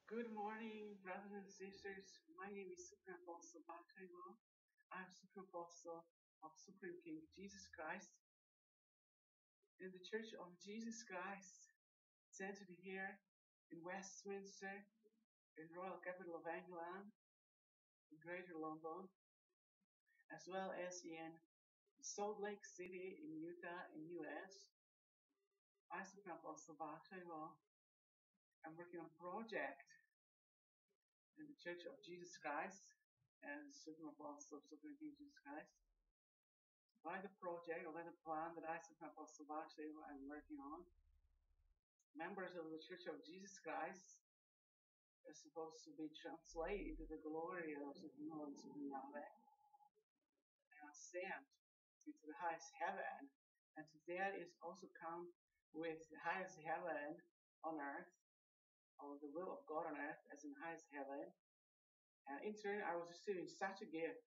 Good morning, brothers and sisters. My name is Supreme Apostle Baksay. I'm Supreme Apostle of Supreme King Jesus Christ in the Church of Jesus Christ, centered here in Westminster, in Royal Capital of England, in Greater London, as well as in Salt Lake City in Utah, in US. I'm Supreme Apostle Baksay. I'm working on a project in the Church of Jesus Christ as Supreme Apostle of Supreme King Jesus Christ. By the project or by the plan that I, Supreme Apostle Baksay, am working on, members of the Church of Jesus Christ are supposed to be translated into the glory of Supreme Lord and Supreme Yahweh and ascend into the highest heaven, and to that is also come with the highest heaven on earth, or the will of God on earth as in highest heaven. And in turn, I was receiving such a gift.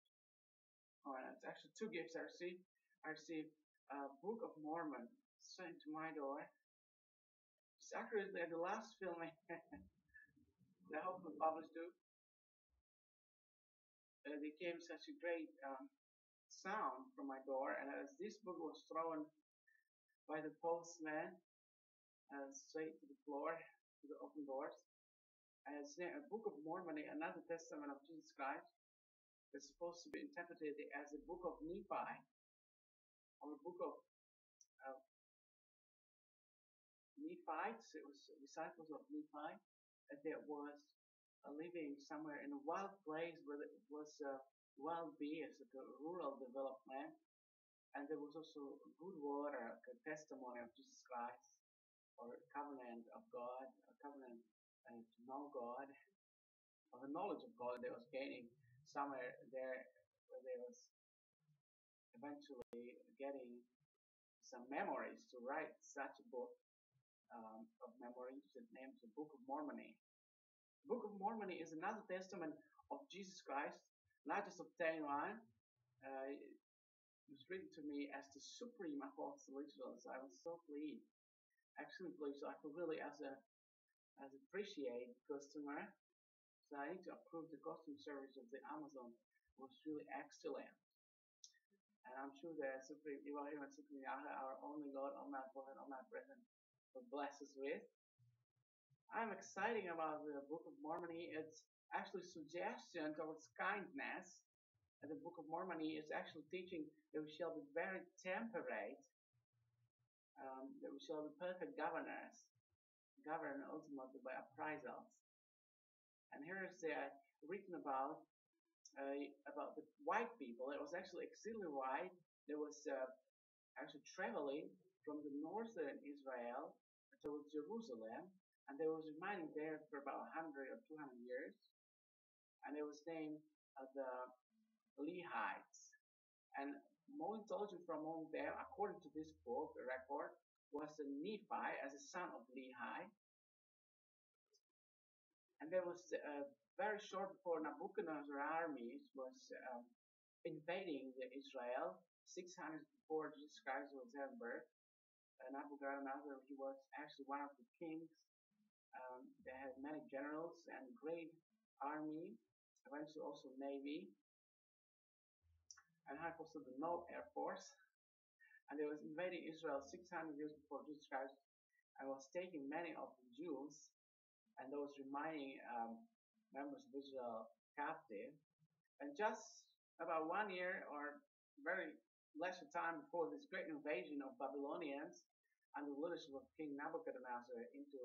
Or it's actually two gifts I received. I received a Book of Mormon sent to my door. It's accurately the last filming that I hopefully published to. There came such a great sound from my door, and as this book was thrown by the postman straight to the floor, to the open doors, and it's a Book of Mormon, another testament of Jesus Christ. It's supposed to be interpreted as a Book of Nephi, or a Book of Nephites. It was disciples of Nephi that was living somewhere in a wild place where it was wild beasts, like a rural development, and there was also good water, like a testimony of Jesus Christ, or a covenant of God, a covenant to know God, or the knowledge of God they was gaining somewhere there, where they was eventually getting some memories to write such a book of memories that named the Book of Mormon. The Book of Mormon is another testament of Jesus Christ, not just of 10 line. It was written to me as the supreme apostle. So I was so pleased, actually pleased. So I feel really as appreciate customer. So I need to approve the custom service of the Amazon was really excellent. And I'm sure that Supreme ELOHIM and Supreme Yahweh, our only God, omnipotent, omnipresent, will bless us with. I'm excited about the Book of Mormon. It's actually suggestion towards kindness. And the Book of Mormon is actually teaching that we shall be very temperate, that we shall be perfect governors, governed ultimately by appraisals. And here is written about the white people. It was actually exceedingly white. There was actually traveling from the northern Israel towards Jerusalem, and they was remaining there for about 100 or 200 years, and it was named the Lehites. And more intelligent from among them, according to this book, the record, was Nephi as a son of Lehi. And there was very short before Nebuchadnezzar's armies was invading Israel, 600 before Jesus Christ was ever birth. Nebuchadnezzar, he was actually one of the kings. They had many generals and great army, eventually also navy, and had also the no air force. And they was invading Israel 600 years before Jesus Christ, and was taking many of the Jews and those remaining members of Israel captive. And just about 1 year or very lesser time before this great invasion of Babylonians under the leadership of King Nebuchadnezzar into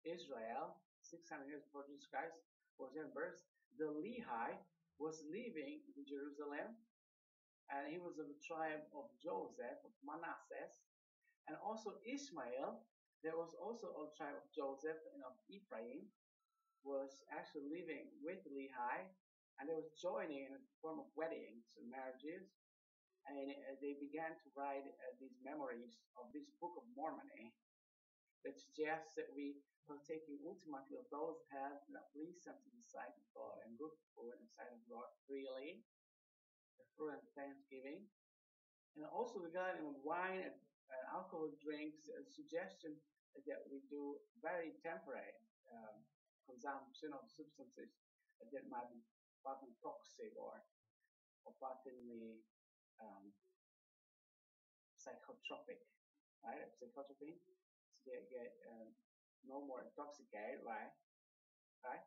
Israel, 600 years before Jesus Christ was in birth, the Lehi was leaving Jerusalem, and he was of the tribe of Joseph, of Manasseh, and also Ishmael. There was also a tribe of Joseph and of Ephraim, was actually living with Lehi, and they was joining in a form of weddings and marriages, and they began to write these memories of this Book of Mormon that suggests that we partaking ultimately of those paths that please unto the sight of God and good for in the sight of God freely, through thanksgiving. And also regarding wine and alcohol drinks, a suggestion that we do very temperate consumption of substances that might be partly toxic or partly psychotropic, right? Psychotropic, so they get no more intoxicated, right? Right?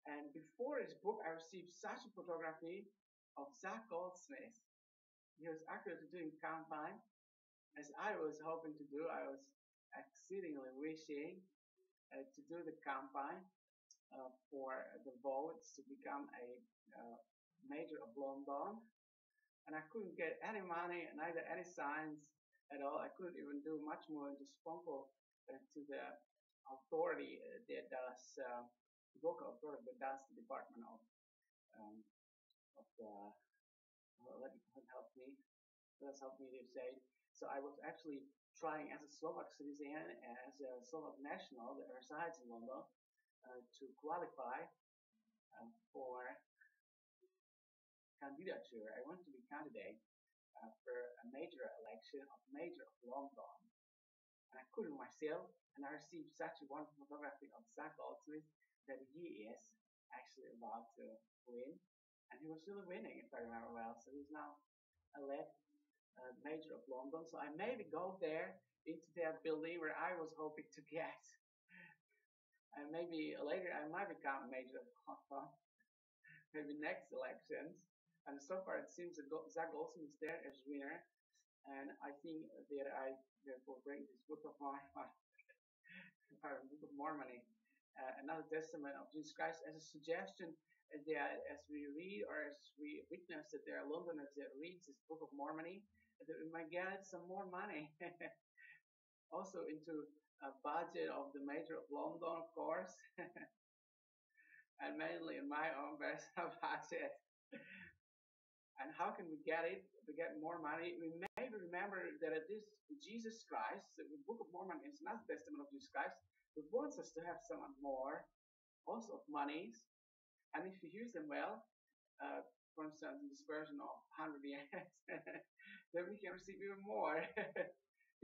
And before his book, I received such a photography of Zach Goldsmith. He was actually doing campaign, as I was hoping to do. I was exceedingly wishing to do the campaign for the votes to become a mayor of London, and I couldn't get any money, neither any signs at all. I couldn't even do much more than just phone call to the authority that does local authority that does the Department um, of the help me. Let's help me to say. So I was actually trying as a Slovak citizen and as a Slovak national that resides in London to qualify for candidature. I want to be candidate for a major election of Mayor of London. And I couldn't myself, and I received such a wonderful photography of Zach Goldsmith that he is actually about to win. And he was still winning, if I remember well. So he's now elect Mayor of London. So I maybe go there into that building where I was hoping to get. And maybe later I might become Mayor of London. Maybe next elections. And so far it seems that Zach Goldsmith is there as winner. And I think that I therefore bring this book of Book of Mormon, another testament of Jesus Christ, as a suggestion that as we read or as we witness that there are Londoners that read this Book of Mormon, that we might get some more money. Also into a budget of the Mayor of London, of course, and mainly in my own personal budget. And how can we get it? To get more money, we may remember that this Jesus Christ, the Book of Mormon is not the testament of Jesus Christ, who wants us to have some more, also of monies, and if you use them well, for instance, in this version of 100 years, then we can receive even more,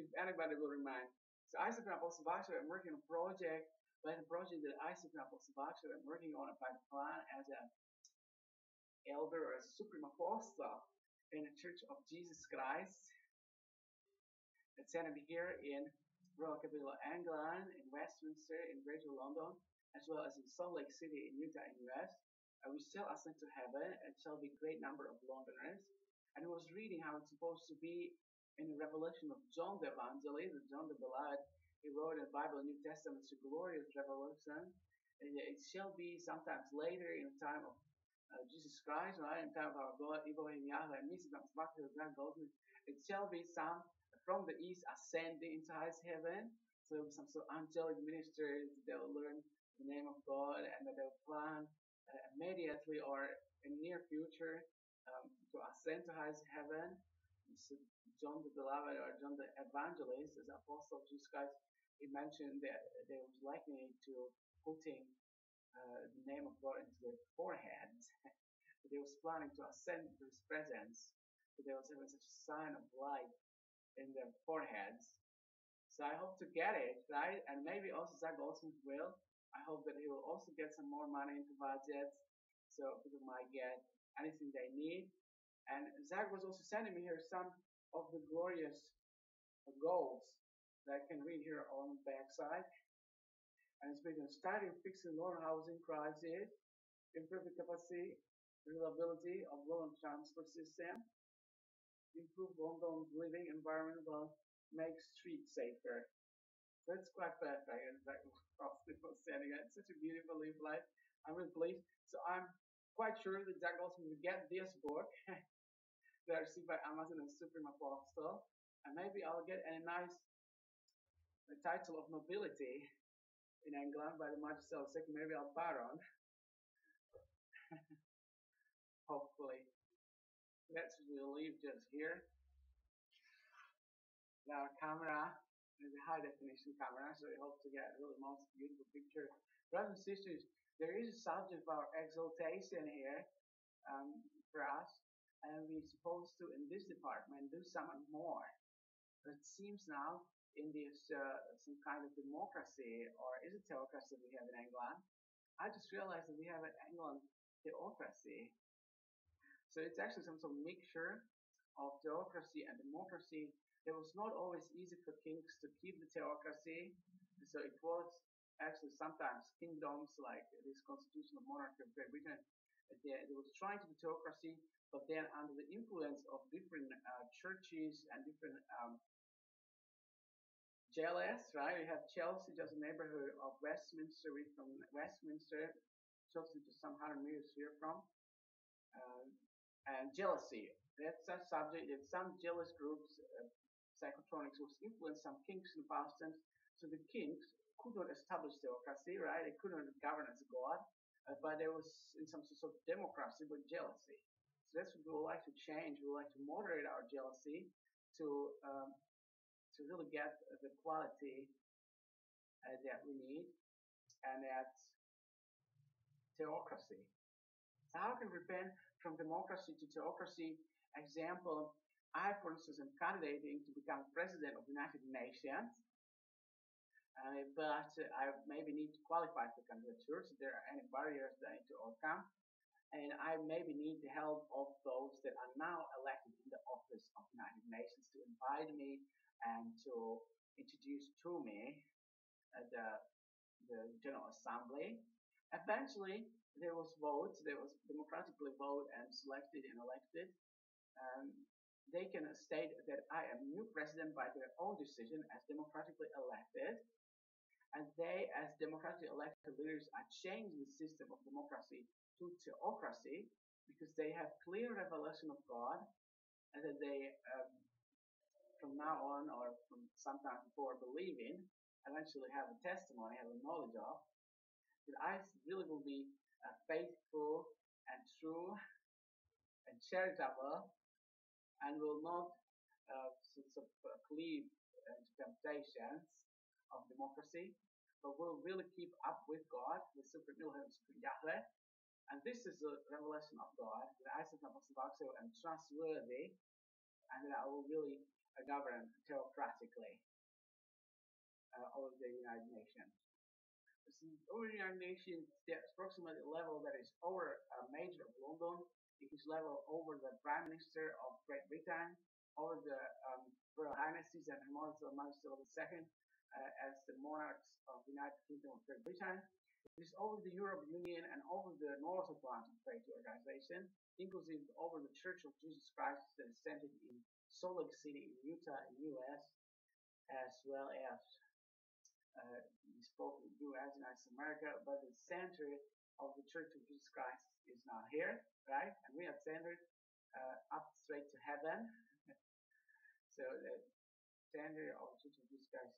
if anybody will remind. So Isaac and Apostle Baksay, I'm working on a project, but the project that Isaac and Apostle Baksay, I'm working on it by the plan as an elder or as a supreme apostle in the Church of Jesus Christ. It's going to be here in Royal Capital, England, in Westminster, in Greater London, as well as in Salt Lake City in Utah, in US. We shall ascend to heaven, and shall be a great number of Londoners. And I was reading how it's supposed to be in the revelation of John the Evangelist, John the Beloved. He wrote in the Bible, New Testament, it's a glorious revelation. And it shall be sometimes later in the time of Jesus Christ, right? In the time of our God, ELOHIM, Yahweh, and it shall be some from the east ascending into his heaven. So some sort of angelic ministers, they will learn the name of God, and that they will plan immediately or in near future to ascend to his heaven. So John the Beloved or John the Evangelist, as apostle of Jesus Christ, he mentioned that they was liking to putting the name of God into their foreheads. They was planning to ascend to his presence. So they was having such a sign of light in their foreheads. So I hope to get it, right? And maybe also Zach Goldsmith will. I hope that he will also get some more money into budgets, so people might get anything they need. And Zach was also sending me here some of the glorious goals that I can read here on the backside. And it's been starting fixing Lord housing crisis, improve the capacity, reliability of London transport system, improve London's living environment while make streets safer. So it's quite perfect. And like was saying, it's such a beautiful leaflet. I'm really pleased. So I'm quite sure that Zach Goldsmith will get this book that I received by Amazon and Supreme Apostle. And maybe I'll get a nice title of nobility in England by the Majesty of Second. Maybe I'll Baron. Hopefully. Let's leave just here. Our camera is a high definition camera, so we hope to get a really most beautiful picture. Brothers and sisters, there is a subject of our exaltation here for us, and we're supposed to, in this department, do something more. It seems now in this some kind of democracy, or is it theocracy we have in England, I just realized that we have an England theocracy. So it's actually some sort of mixture of theocracy and democracy. It was not always easy for kings to keep the theocracy. So it was actually sometimes kingdoms like this constitutional monarchy of Great Britain. They was trying to do theocracy, but then under the influence of different churches and different jealous, right? We have Chelsea, just a neighborhood of Westminster. We're from Westminster, Chelsea just some 100 meters here from. And jealousy. That's a subject that some jealous groups, psychotronics, was influenced some kings in the past tense. So the kings could not establish theocracy, right? They could not govern as a god, but there was in some sort of democracy with jealousy. So that's what we would like to change. We would like to moderate our jealousy to really get the quality that we need, and that's theocracy. So how can we repent from democracy to theocracy? Example, I, for instance, am candidating to become president of the United Nations, but I maybe need to qualify for candidature, so there are any barriers that I need to overcome, and I maybe need the help of those that are now elected in the office of the United Nations to invite me and to introduce to me the General Assembly. Eventually, there was votes. There was democratically voted and selected and elected. They can state that I am new president by their own decision as democratically elected, and they, as democratically elected leaders, are changing the system of democracy to theocracy because they have clear revelation of God, and that they, from now on or from sometime before, believe in, eventually have a testimony, have a knowledge of, that I really will be faithful and true and charitable and will not cleave to temptations of democracy, but will really keep up with God, with Supreme ELOHIM, Supreme Yahweh. And this is the revelation of God, that I, St. Baksay, am trustworthy, and that I will really govern theocratically over the United Nations. Over the United Nations, there's approximately a level that is over a major of London. It is level over the Prime Minister of Great Britain, over the Royal Highnesses and Her Majesty II as the monarchs of the United Kingdom of Great Britain. It is over the European Union and over the North Atlantic Treaty Organization, inclusive over the Church of Jesus Christ that is centered in Salt Lake City in Utah in the US, as well as we spoke with US and America, but the center of the Church of Jesus Christ is now here, right? And we are centered up straight to heaven. So the center of the Church of Jesus Christ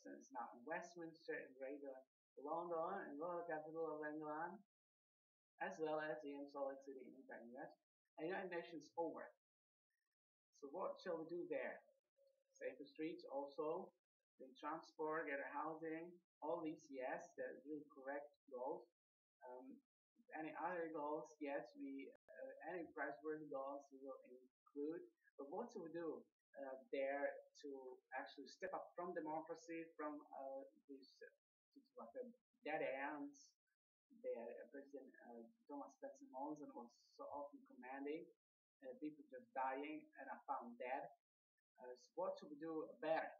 is now in Westminster in Greater London, and royal capital of England, as well as in Salt Lake City in Utah, US. And United Nations over. So what shall we do there? Safer streets also, the transport, get a housing, all these, yes, they're really correct goals. Any other goals, yes, any praiseworthy goals we will include. But what do we do there to actually step up from democracy, from these like dead ends that President Thomas Spencer Monson was so often commanding, people just dying and are found dead. So what should we do better?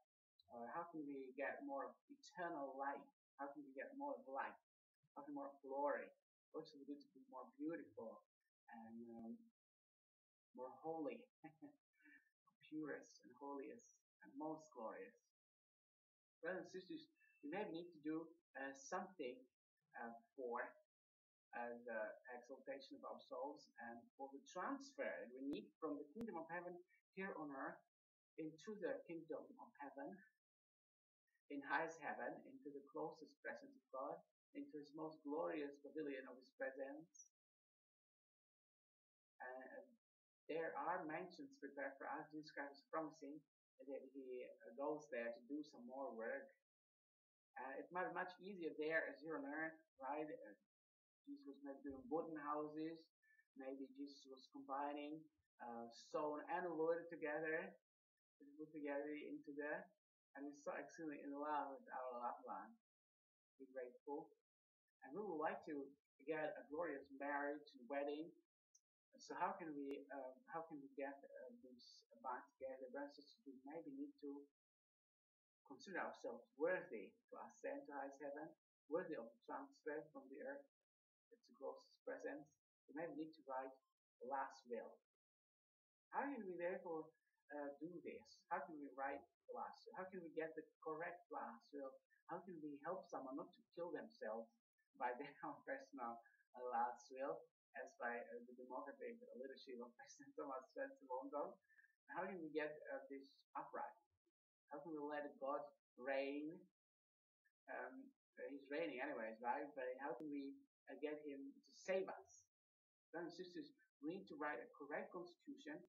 How can we get more eternal light? How can we get more of light? How can more glory? What should we do to be more beautiful and more holy, purest and holiest and most glorious? Brothers and sisters, we may need to do something for the exaltation of our souls and for the transfer that we need from the kingdom of heaven here on earth into the kingdom of heaven, in highest heaven, into the closest presence of God, into his most glorious pavilion of his presence. And there are mansions prepared for us. Jesus Christ is promising that he goes there to do some more work. It might be much easier there as here on earth, right? Jesus was maybe doing wooden houses. Maybe Jesus was combining stone and wood together, put together into there. And we're so extremely in love with our loved one. Be grateful. and we would like to get a glorious marriage and wedding. So how can we get this bond together? Brothers and sisters, we maybe need to consider ourselves worthy to ascend to highest heaven, worthy of transfer from the earth to closest presence. We maybe need to write the last will. How can we therefore do this? How can we write the last will? How can we get the correct last will? How can we help someone not to kill themselves by their own personal last will, as by the democratic leadership of President Thomas Spencer London? How can we get this upright? How can we let God reign? He's reigning anyways, right? But how can we get him to save us? Brothers and sisters, we need to write a correct constitution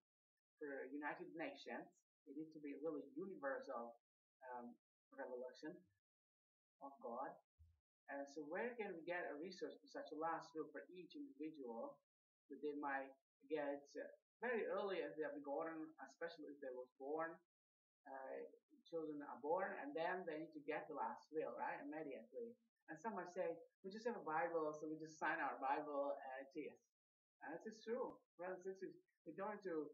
for United Nations. It needs to be a really universal revelation of God. And so where can we get a resource for such a last will for each individual that they might get very early as they are begotten, especially if they was born, children are born, and then they need to get the last will, right, immediately. And some might say, we just have a Bible, so we just sign our Bible and it is. And this is true. Brothers and sisters, we don't need to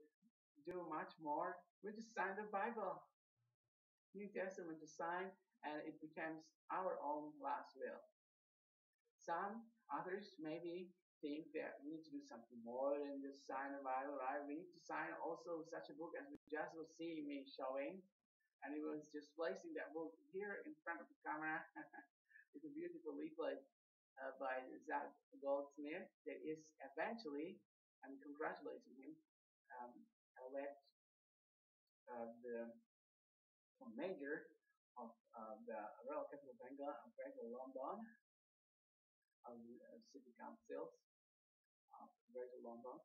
do much more. We just sign the Bible, New Testament to sign, and it becomes our own last will. Some others maybe think that we need to do something more than just sign the Bible, right? We need to sign also such a book as we just will see me showing. And he was just placing that book here in front of the camera. It's a beautiful leaflet by Zach Goldsmith that is eventually, I'm congratulating him, elect the major of the Royal Capital Bengal and Greater London of the City Councils of Greater London.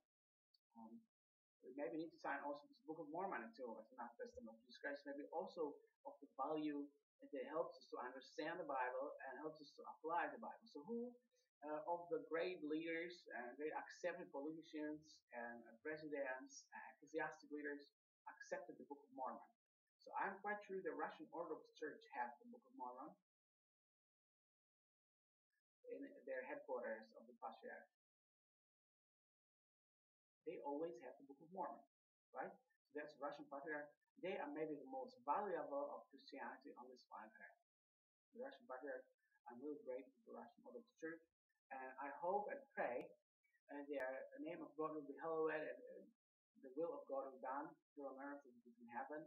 We maybe need to sign also this Book of Mormon too as an testament of Jesus Christ, maybe also of the value that it helps us to understand the Bible and helps us to apply the Bible. So who of the great leaders and great accepted politicians and presidents and ecclesiastic leaders accepted the Book of Mormon? So I'm quite sure the Russian Orthodox Church has the Book of Mormon in their headquarters of the Patriarch. They always have the Book of Mormon, right? So that's Russian Patriarch. They are maybe the most valuable of Christianity on this planet Earth. The Russian Patriarch, I'm really grateful to the Russian Orthodox Church, and I hope and pray the name of God will be hallowed and the will of God will be done here on earth as it is in heaven,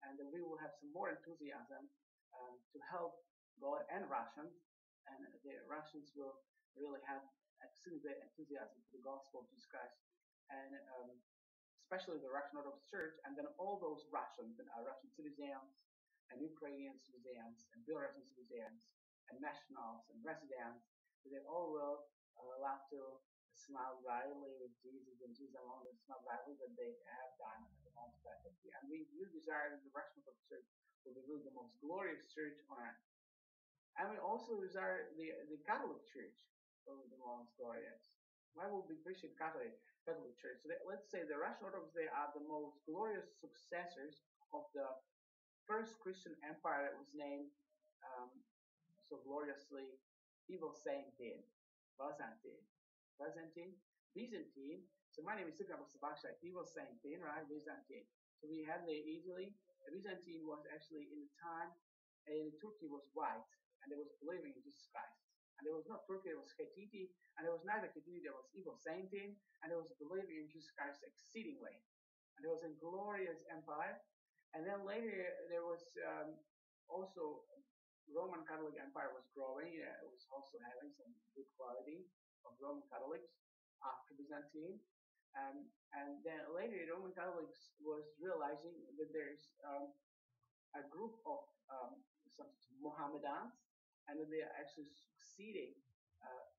and that we will have some more enthusiasm to help God and Russians, and the Russians will really have extremely great enthusiasm for the gospel of Jesus Christ, and especially the Russian Orthodox Church, and then all those Russians that are Russian citizens, and Ukrainian citizens, and Belarusian citizens, and nationals, and residents, they all will love to smile brightly with Jesus, and Jesus along with smile brightly that they have done at the most perfectly. And we do desire that the Russian Orthodox Church will be really the most glorious church on earth. And we also desire the Catholic Church will be the most glorious. Why would we appreciate Catholic Church? So let's say the Russian Orthodox, they are the most glorious successors of the first Christian empire that was named so gloriously evil Byzantine. So my name is Baksay, evil Byzantine, right? Byzantine. So we have there easily. Byzantine was actually in the time, and Turkey was white, and they was believing in Jesus Christ. And there was not Turkey, there was Chastity, and there was neither Chastity, there was evil Byzantine, and there was believing in Jesus Christ exceedingly. And there was a glorious empire. And then later there was also Roman Catholic Empire was growing. It was also having some good quality of Roman Catholics after Byzantine. And then later Roman Catholics was realizing that there's a group of some Mohammedans, and that they are actually succeeding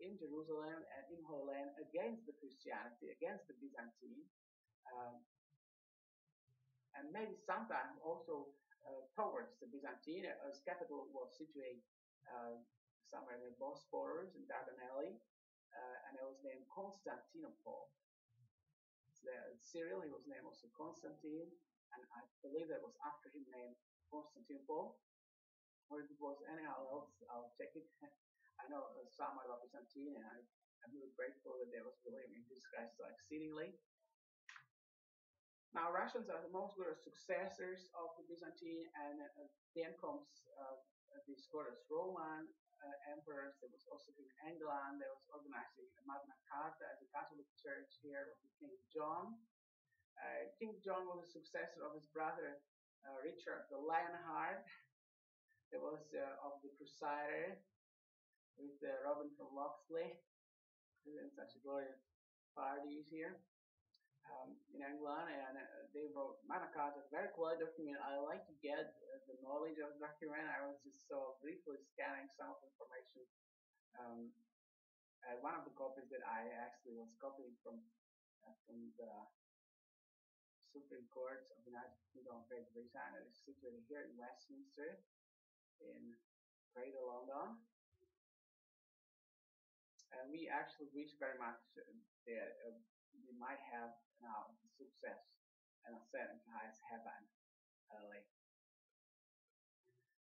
in Jerusalem and in Holy Land against the Christianity, against the Byzantine, and maybe sometimes also towards the Byzantine, as capital was situated somewhere in the Bosporus in Dardanelles, and it was named Constantinople. So Cyril, he was named also Constantine, and I believe that was after him named Constantinople, or if it was anyhow else, I'll check it. I know some I love Byzantine, and I'm really grateful that there was William in Jesus Christ so exceedingly. Now, Russians are the most glorious successors of the Byzantine, and then comes these glorious Roman emperors. There was also King England. There was organizing Magna Carta as a Catholic church here with King John. King John was a successor of his brother Richard the Lionheart. There was of the Crusader with Robin from Locksley. And such a glorious parties here in England, and they wrote Magna Carta, a very quality document. I like to get the knowledge of the document. I was just so briefly scanning some of the information. One of the copies that I actually was copying from the Supreme Court of the United Kingdom of Great Britain. It is situated here in Westminster, in Greater London. And we actually wish very much that we might have now success and ascend into highest heaven early.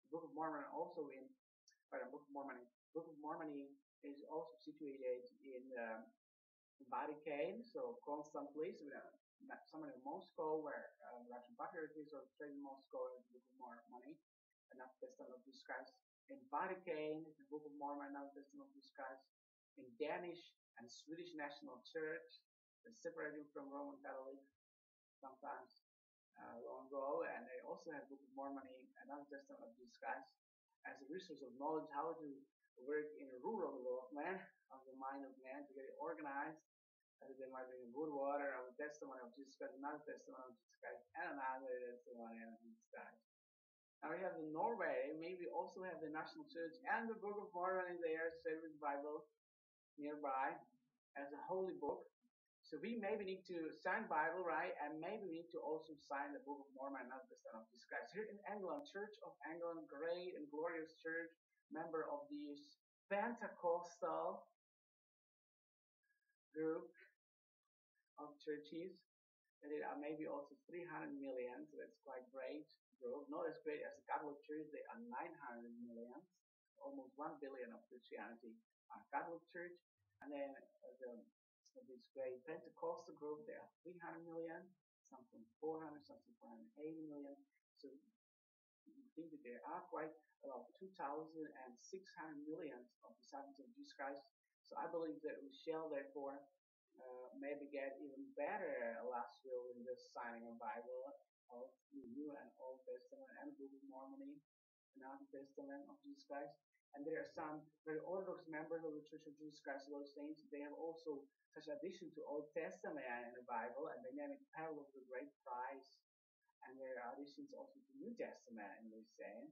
The Book of Mormon also in Book of Mormon is also situated in Vatican, so Constantly, so some in Moscow, where Russian Patriotism or trade in Moscow is the Book of Mormon, another Testament of Jesus Christ. In Vatican, the Book of Mormon, another Testament of Jesus Christ. In Danish and Swedish National Church, they're separated from Roman Catholic sometimes long ago, and they also have Book of Mormon, another Testament of Jesus Christ, as a resource of knowledge how to work in rural development of the mind of man to get it organized. They might bring good water of the testimony of Jesus Christ, another testimony of Jesus Christ, and another testimony of Jesus Christ. Now we have the Norway, maybe also have the National Church and the Book of Mormon in there, same with the Bible nearby as a holy book. So we maybe need to sign Bible, right? And maybe we need to also sign the Book of Mormon, another testament of Jesus Christ. Here in England, Church of England, great and glorious church, member of the Pentecostal group of churches. And there are maybe also 300 million, so that's quite great group. Not as great as the Catholic Church, they are 900 million, almost 1 billion of Christianity are Catholic Church. And then this great Pentecostal group, they are 300 million, something 400, something 480 million. So you think that there are quite about 2,600 million of disciples of Jesus Christ. So I believe that we shall therefore maybe get even better last will in the signing of Bible of New and Old Testament and Book of Mormon, New Testament of Jesus Christ. And there are some very Orthodox members of the Church of Jesus Christ, those saints. They have also such addition to Old Testament in the Bible, and they name it Parable of the Great Price. And there are additions also to New Testament in this same.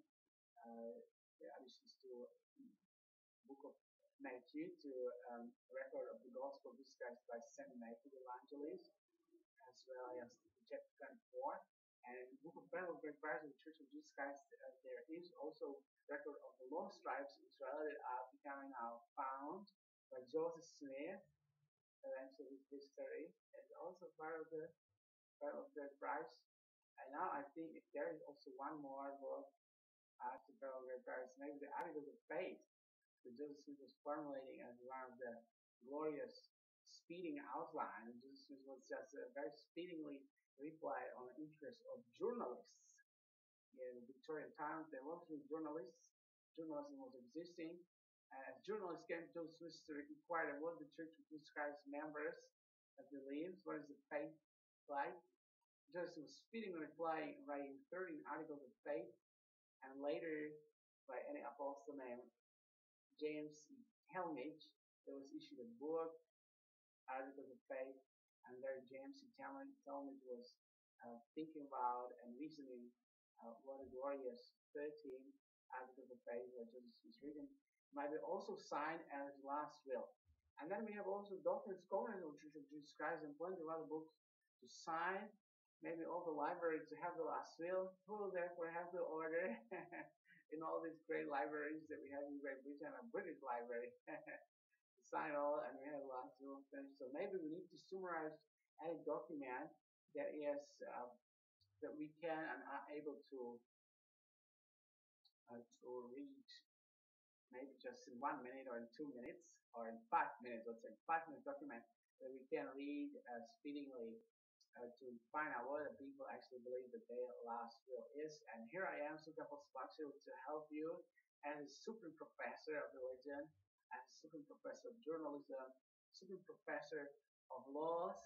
There are additions to Book of Matthew, to record of the Gospel of Jesus Christ by Saint Matthew the Evangelist, as well as chapter 24. And in the Book of Parable of Great Price of the Church of Jesus Christ, there is also record of the lost tribes of Israel that are becoming now found by Joseph Smith. Eventually, his history is also part of the Parable of Great Price. And now I think if there is also one more book after Parable of Great Price, maybe the Articles of Faith that Joseph Smith was formulating as one of the glorious speeding outline. And Joseph Smith was just very speedily replied on the interest of journalists. In Victorian times, there were journalists. Journalism was existing. As journalists came to Joseph Smith to inquire what the Church of Jesus Christ members believe, what is the faith like. Joseph was speedily replying, writing 13 articles of faith, and later, by any apostle named James Talmage, there was issued a book, Articles of Faith, and there James Talmage was thinking about and reasoning what a glorious 13 Articles of Faith that Joseph was reading might be also signed as last will. And then we have also Doctrines Covenants of the Church of Jesus Christ and plenty of other books to sign. Maybe all the libraries to have the last will. Who will therefore have the order in all these great libraries that we have in Great Britain, a British library, to sign all, and we have last will finished. So maybe we need to summarize any document that is that we can and are able to read maybe just in 1 minute or in 2 minutes or in 5 minutes, let's say 5 minute document that we can read speedingly to find out what the people actually believe that their last will is. And here I am, Sukapo Spakshu, to help you as a Supreme Professor of Religion, as a Supreme Professor of Journalism, Supreme Professor of Laws,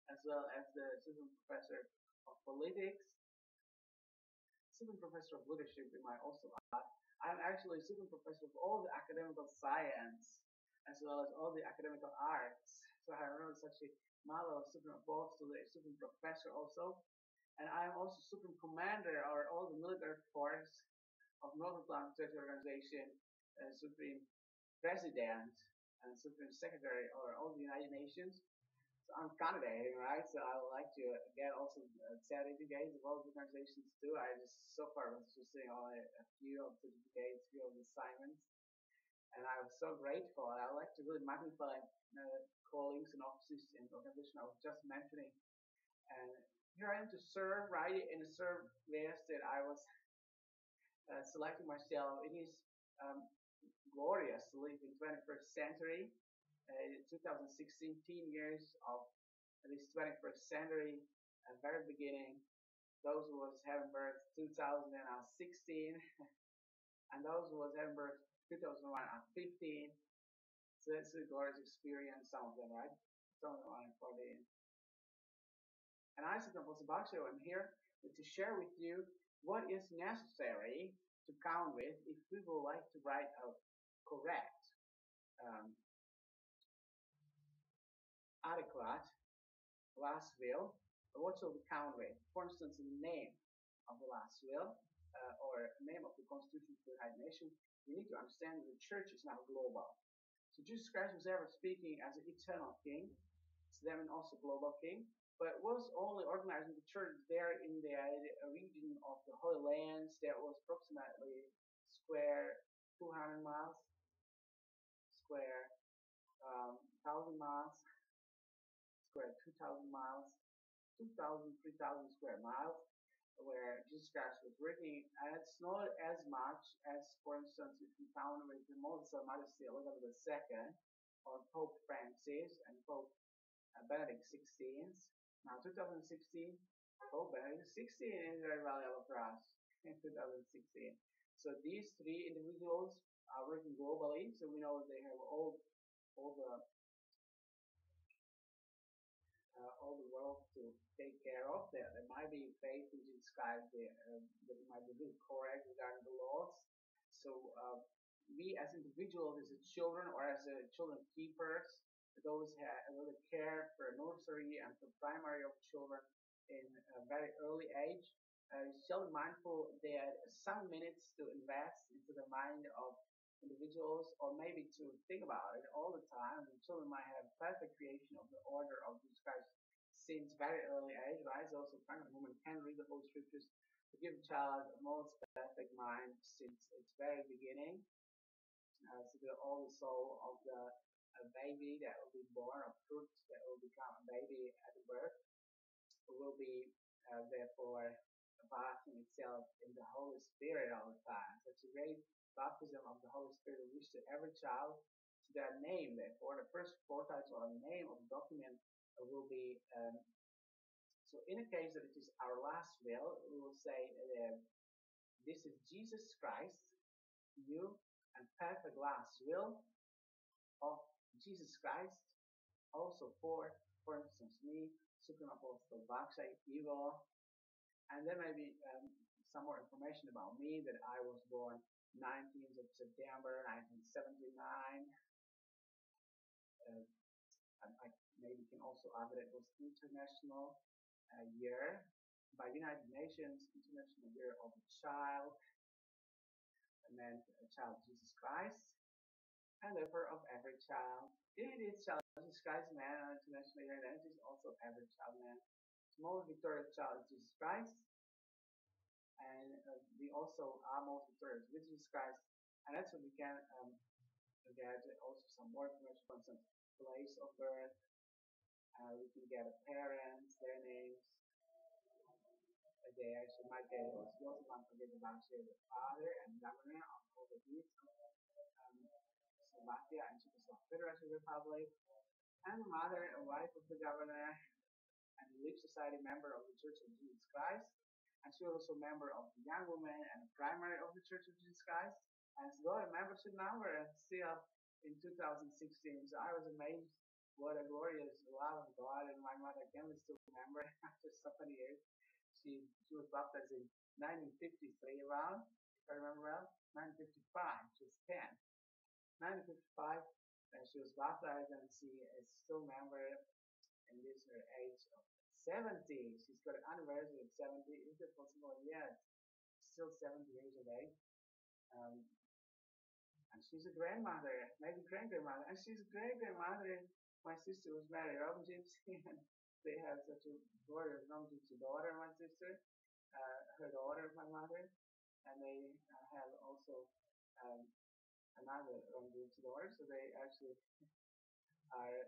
as well as the Supreme Professor of Politics, Supreme Professor of Leadership, we might also add. I'm actually Supreme Professor of all the academical science, as well as all the academical arts. So I remember such a model of Supreme Apostle, a Supreme Professor also. And I am also Supreme Commander or all the military force of North Atlantic Treaty Organization, Supreme President, and Supreme Secretary or all the United Nations. So I'm candidating, right? So I would like to get also certificates of all the organizations too. I just so far was just doing only a few of certificates, few of the assignments, and I was so grateful. I would like to really magnify callings and offices in the organization I was just mentioning. And here I am to serve, right? In a serve list that I was selecting myself. It is glorious to live in 21st century. 2016, 10 years of this 21st century, very beginning. Those who was having birth 2016, and those who was having birth 2001 and 15. So that's a glorious experience, some of them, right? Some of them are 14. And I, Sukapo Baksay, I'm here to share with you what is necessary to count with if we would like to write a correct, adequate last will. What shall we count with? For instance, the name of the last will or name of the Constitution of the United Nations. We need to understand that the church is now global. So Jesus Christ was ever speaking as an eternal king, so then also global king, but was only organizing the church there in the region of the Holy Lands that was approximately square 200 miles, square 1,000 miles, square 2,000 miles, 2,000, 3,000 square miles, where Jesus Christ was working. And it's not as much as, for instance, if you count with the Moses Majesty Elizabeth II, or Pope Francis and Pope Benedict XVI. Now, 2016, Pope Benedict XVI is very valuable for us in 2016. So these three individuals are working globally. So we know they have all the world to take care of. There might be faith in Jesus Christ that might be really correct regarding the laws. So we as individuals, as children or as children keepers, those who care for nursery and for primary of children in a very early age, shall be mindful that some minutes to invest into the mind of individuals, or maybe to think about it all the time. The children might have perfect creation of the order of Jesus Christ since very early age, right? So also pregnant woman can read the whole scriptures to give a child a most perfect mind since its very beginning. So that all the soul of the baby that will be born, or fruit that will become a baby at the birth, will be therefore baptizing itself in the Holy Spirit all the time. So it's a great baptism of the Holy Spirit which to every child. So their name, therefore, the first four titles or name of the document will be, so in a case that it is our last will, we will say this is Jesus Christ, new and perfect last will of Jesus Christ, also for instance, me, Supreme Apostle Baksay, Evo, and there may be some more information about me, that I was born 19th of September 1979. I maybe can also add that it was International Year by United Nations, International Year of the Child, and then a child Jesus Christ, and therefore of every child. It is child Jesus Christ, man, and International Year, and it is also every child, man. Small victorious child Jesus Christ, and we also are most victorious with Jesus Christ, and that's what we can get also some more information, for instance, place of birth. We can get parents, their names, They actually might get also want to get the Baksay, the father and governor of all the deeds of Slovakia and Czechoslovak Federation Republic, and the mother and wife of the governor, and the Leaf Society member of the Church of Jesus Christ. And she was also a member of the Young Women and Primary of the Church of Jesus Christ. And she got a membership number still in 2016. So I was amazed what a glorious love of God, and my mother can still remember after so many years. She was baptized in 1953 around, if I remember well. 1955, she was 10. 1955, and she was baptized, and she is still a member in this her age of 70. She's got an anniversary of 70. Is it possible? Yes. Still 70 years of age. Um, and she's a grandmother, maybe great-grandmother. And she's a great-grandmother. My sister was married Robin Gypsy, and they have such a glorious Robin Gypsy daughter, my sister, her daughter, my mother. And they have also um, another Robin Gypsy daughter. So they actually are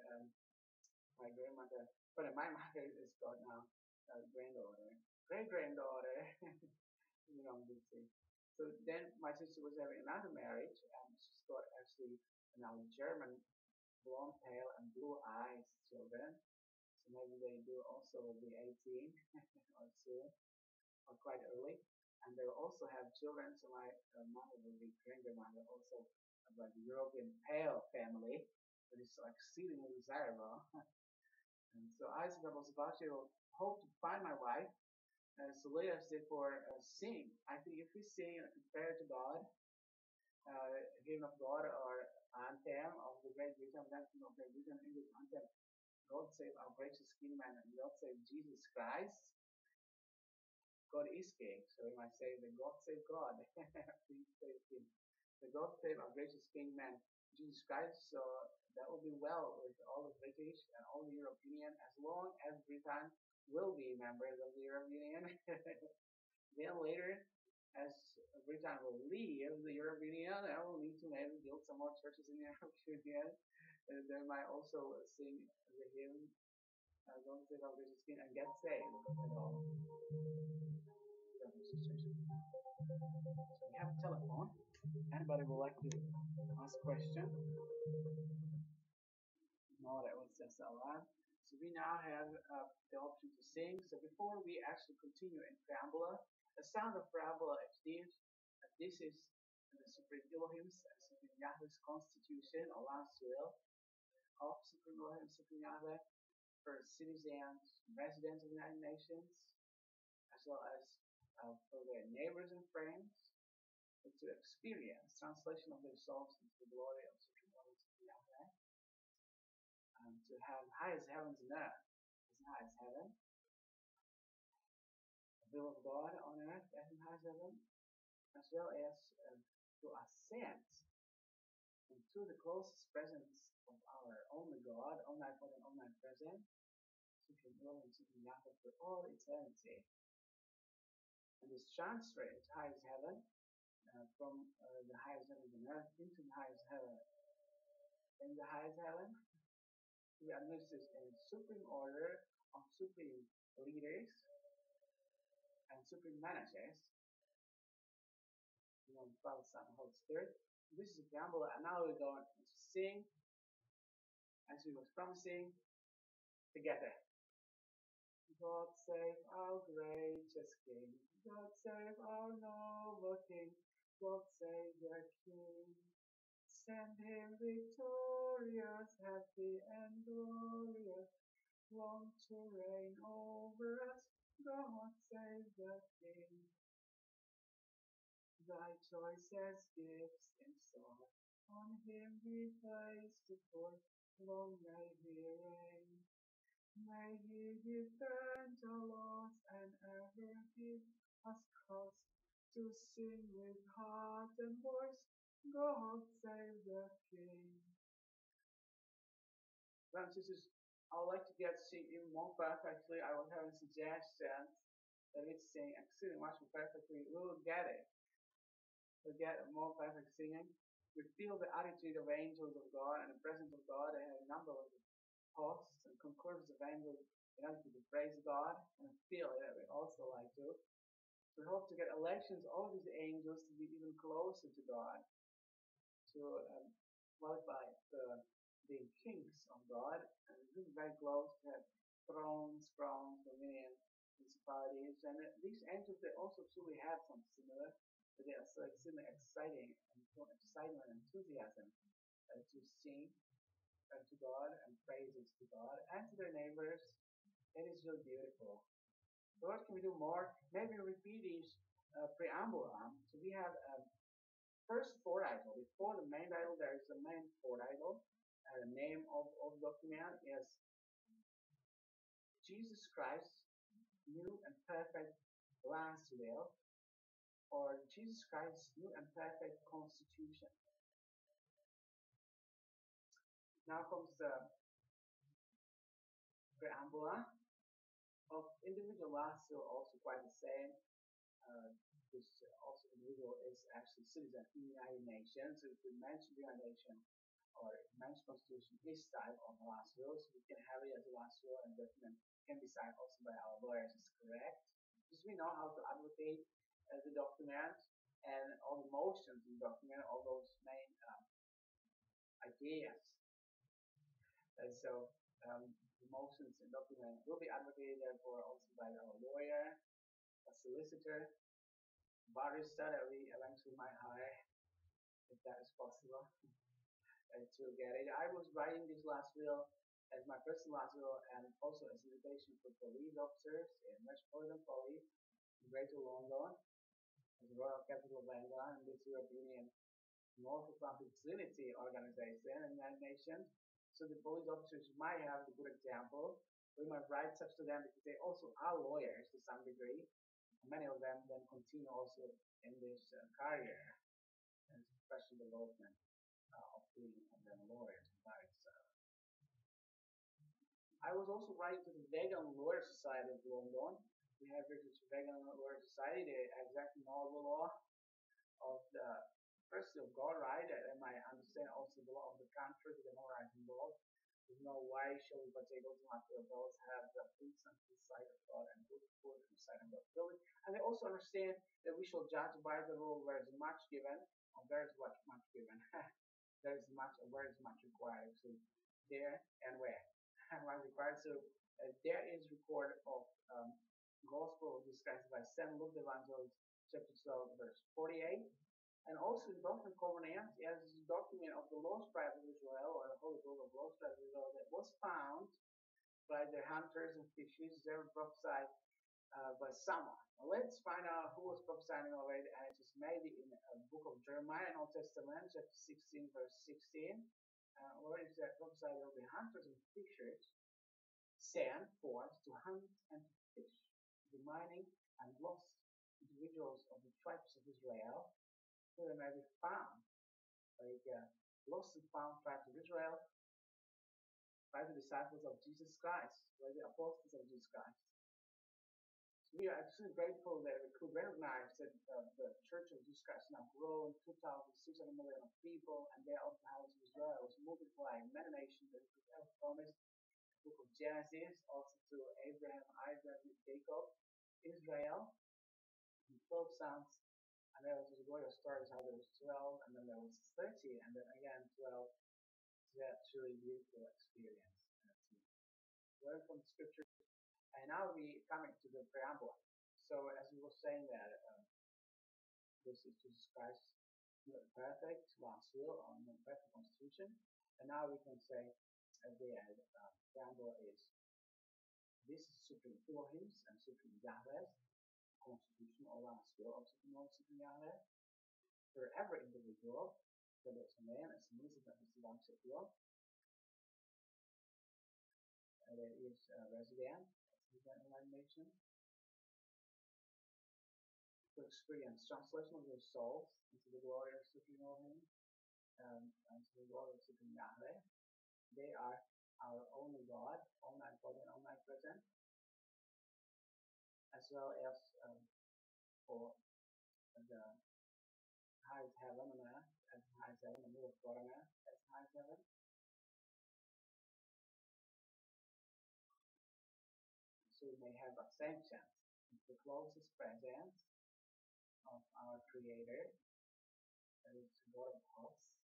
my grandmother, but my mother is got now a granddaughter, great-granddaughter, Lucy. So then my sister was having another marriage, and she's got actually now German blonde hair and blue eyes children. So maybe they do also will be 18 or soon, or quite early. And they will also have children. So my mother will be grandmother also of like the European pale family, that is so exceedingly desirable. And so Isaac was about to hope to find my wife. So Leah said for sing. I think if we sing prayer to God, hymn of God or anthem of the Great Britain, anthem of Great Britain, English anthem, God save our gracious King man, and God save Jesus Christ. God is King, so we might say that God save God. Please save Him. The God save our gracious King man, Jesus Christ. So that will be well with all the British and all the European, as long as Britain will be members of the European Union. Then later, as Britain will leave the European Union, they will need to maybe build some more churches in the European Union. They might also sing the hymn, "God Save Our Gracious King," and get saved and all. So we have a telephone. Anybody would like to ask a question? No, that was just a lot. So we now have the option to sing. So before we actually continue in Preambula, the sound of Preambula is this. This is the Supreme ELOHIM's and Supreme Yahweh's constitution or last will of Supreme ELOHIM, Supreme Yahweh for citizens, residents of the United Nations, as well as for their neighbors and friends, to experience translation of their souls into the glory of Supreme ELOHIM, Supreme Yahweh, to have highest heavens and earth as high as heaven, the will of God on earth as in high as heaven, as well as to ascend into the closest presence of our only God, omnipotent, omnipresent, Supreme ELOHIM, Supreme Yahweh for all eternity. And this transfer into highest heaven, from the highest heaven on earth into the highest heaven. In the highest heaven, we administer a supreme order of supreme leaders and supreme managers, Father, Son, and Holy Spirit. This is the preamble, and now we're going to sing, as we was promising, together. God save our gracious King. God save our noble King. God save the King. Send him victorious, happy and glorious, long to reign over us. God save the King. Thy choicest gifts in store, on him we place to pour, long may he reign. May he give thanks to laws and ever give us cause to sing with heart and voice, God save the King. Brothers and sisters, I would like to get to sing even more perfectly. I will have a suggestion that we sing exceedingly much more perfectly. We will get it. We'll get more perfect singing. We feel the attitude of angels of God and the presence of God. They have a number of hosts and concordance of angels to praise God and feel it. We also like to. We hope to get elections, all these angels to be even closer to God, to qualify the being kings of God, and being very close to have thrones, crowns, dominion, principalities. And these angels, they also truly have some similar, but they are so extremely exciting and so excitement and enthusiasm to sing to God and praises to God and to their neighbors. It is really beautiful. So what can we do more? Maybe repeat these preamble. So we have first foretitle. Before the main title, there is a main foretitle. The name of the document is Jesus Christ, New and Perfect Last Will, or Jesus Christ's New and Perfect Constitution. Now comes the preamble of individual last will, also quite the same. This also individual is actually citizen in the United Nations. So if we mention the United Nations or mention Constitution, this type of last will, so we can have it as a last will, and document can be signed also by our lawyers. Is correct. Because we know how to advocate the document and all the motions in the document, all those main ideas. And so the motions in the document will be advocated therefore also by our lawyer, a solicitor, barrister that we eventually might hire, if that is possible, to get it. I was writing this last will as my personal last will and also as an invitation for police officers in Metropolitan Police in Greater London, as the Royal Capital of England, and this European North Atlantic Facility Organization and United Nations. So the police officers might have a good example. We might write such to them because they also are lawyers to some degree. Many of them then continue also in this career and professional development of being lawyers. I was also writing to the Vegan Lawyer Society of London. We have here the Vegan Lawyer Society, the exact novel law of the first of God, right? And I understand also the law of the country, the no right involved. There's no why shall we partake ultimately of those have the peace and the sight of God and good food and the sight of God building. And they also understand that we shall judge by the rule where is much given, or there is much given. There is much, or where is much required. So there and where. Much required. So there is record of gospel of Jesus Christ by St. Luke the Evangelist, chapter 12, verse 48. And also the Doctrine and Covenants as a document of the Lost Tribe of Israel, or the Holy Book of the Lost Tribe of Israel, that was found by the hunters and fishers. They were prophesied by someone. Now let's find out who was prophesying over it, and it is maybe in the book of Jeremiah in Old Testament, chapter 16, verse 16, where it is prophesied over the hunters and fishers sent forth to hunt and to fish, reminding and lost individuals of the tribes of Israel, so they may be found, like lost and found tribes of Israel, by the disciples of Jesus Christ, by the apostles of Jesus Christ. So we are actually grateful that we could recognize that the Church of Jesus Christ now grown 2,600 million of people, and there of the house of Israel was multiplying many nations that could have promised. The book of Genesis, also to Abraham, Isaac, and Jacob, Israel, and 12 sons. And there was this glorious stories how there was 12, and then there was 30, and then again 12. So that's really beautiful experience to learn from the scriptures. And now we coming to the preamble. So as we were saying that this is Jesus Christ, perfect last will on the perfect constitution. And now we can say at the end, preamble is this is supreme ELOHIM's and supreme Yahweh's constitutional last will of supreme Yahweh for every individual, whether it's a man, a submissive, and a Baksay will. There is a resident, nation, to experience translation of their souls into the glory of supreme ELOHIM and to the glory of supreme Yahweh. They are our only God, omnipotent, omnipresent, as well as for the highest heaven on earth, as highest heaven, the middle of God on earth, as highest heaven. we may have Ascension, the closest presence of our Creator, that is God of hosts,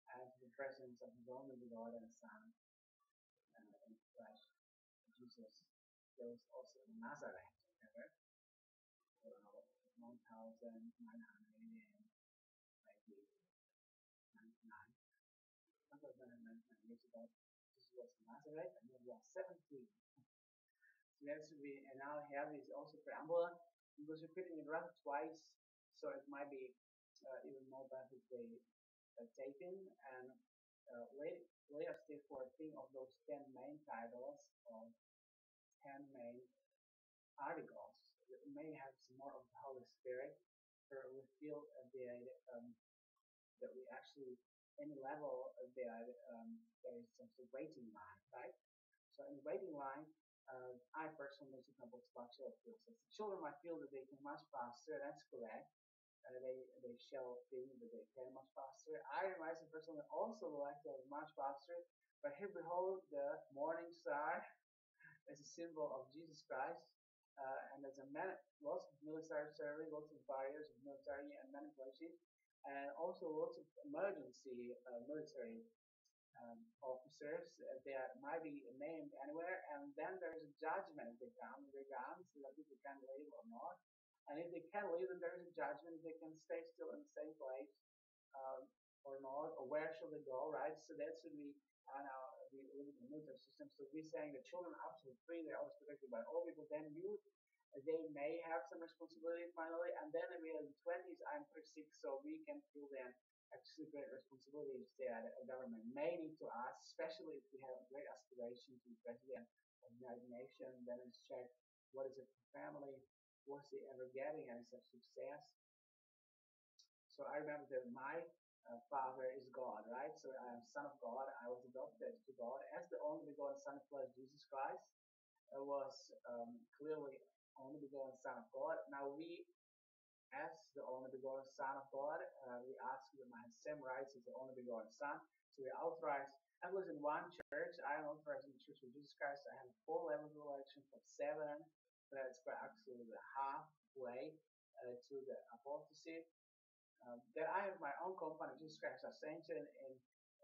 and the presence of His only begotten Son in flesh, Jesus. There was also Nazareth together for 1,999. 1,999 years ago. This was Nazareth, and then we are 17. So next we and now have is also preamble because we're putting it around twice, so it might be even more perfectly taken. And let us therefore think of those 10 main titles or 10 main articles that may have some more of the Holy Spirit, or we feel that we actually any level there is some waiting line, right? So in the waiting line, I personally think about Baksay feels that the children might feel that they can much faster. That's correct. They shall think that they can much faster. I myself personally also would like to have much faster. But here behold the morning star as a symbol of Jesus Christ. And there's lots of military service, lots of barriers of military and manipulation, and also lots of emergency military officers. They might be named anywhere, and then there's a judgment if they come, they come, so that people can leave or not. And if they can leave, then there's a judgment if they can stay still in the same place or not, or where should they go, right? So that should be on our the military system. So we're saying the children are absolutely free, they're always protected by all people. Then youth, they may have some responsibility finally, and then we are in the 20s, I'm 36, so we can feel then actually great responsibilities that a government may need to us, especially if we have a great aspiration to be president of the United Nations. Then it's check what is it for family, was he ever getting any such success. So I remember that my father is God, right? So I am son of God. I was adopted to God as the only begotten Son of flesh, Jesus Christ. Was clearly only begotten Son of God. Now we, as the only begotten Son of God, we ask that I have same rights as the only begotten Son. So we are authorized. I was in one church. I am authorized in the Church of Jesus Christ. I have 4 levels of election from 7. So that's actually the halfway to the apostasy. Then I have my own company, Jesus Christ Ascension, in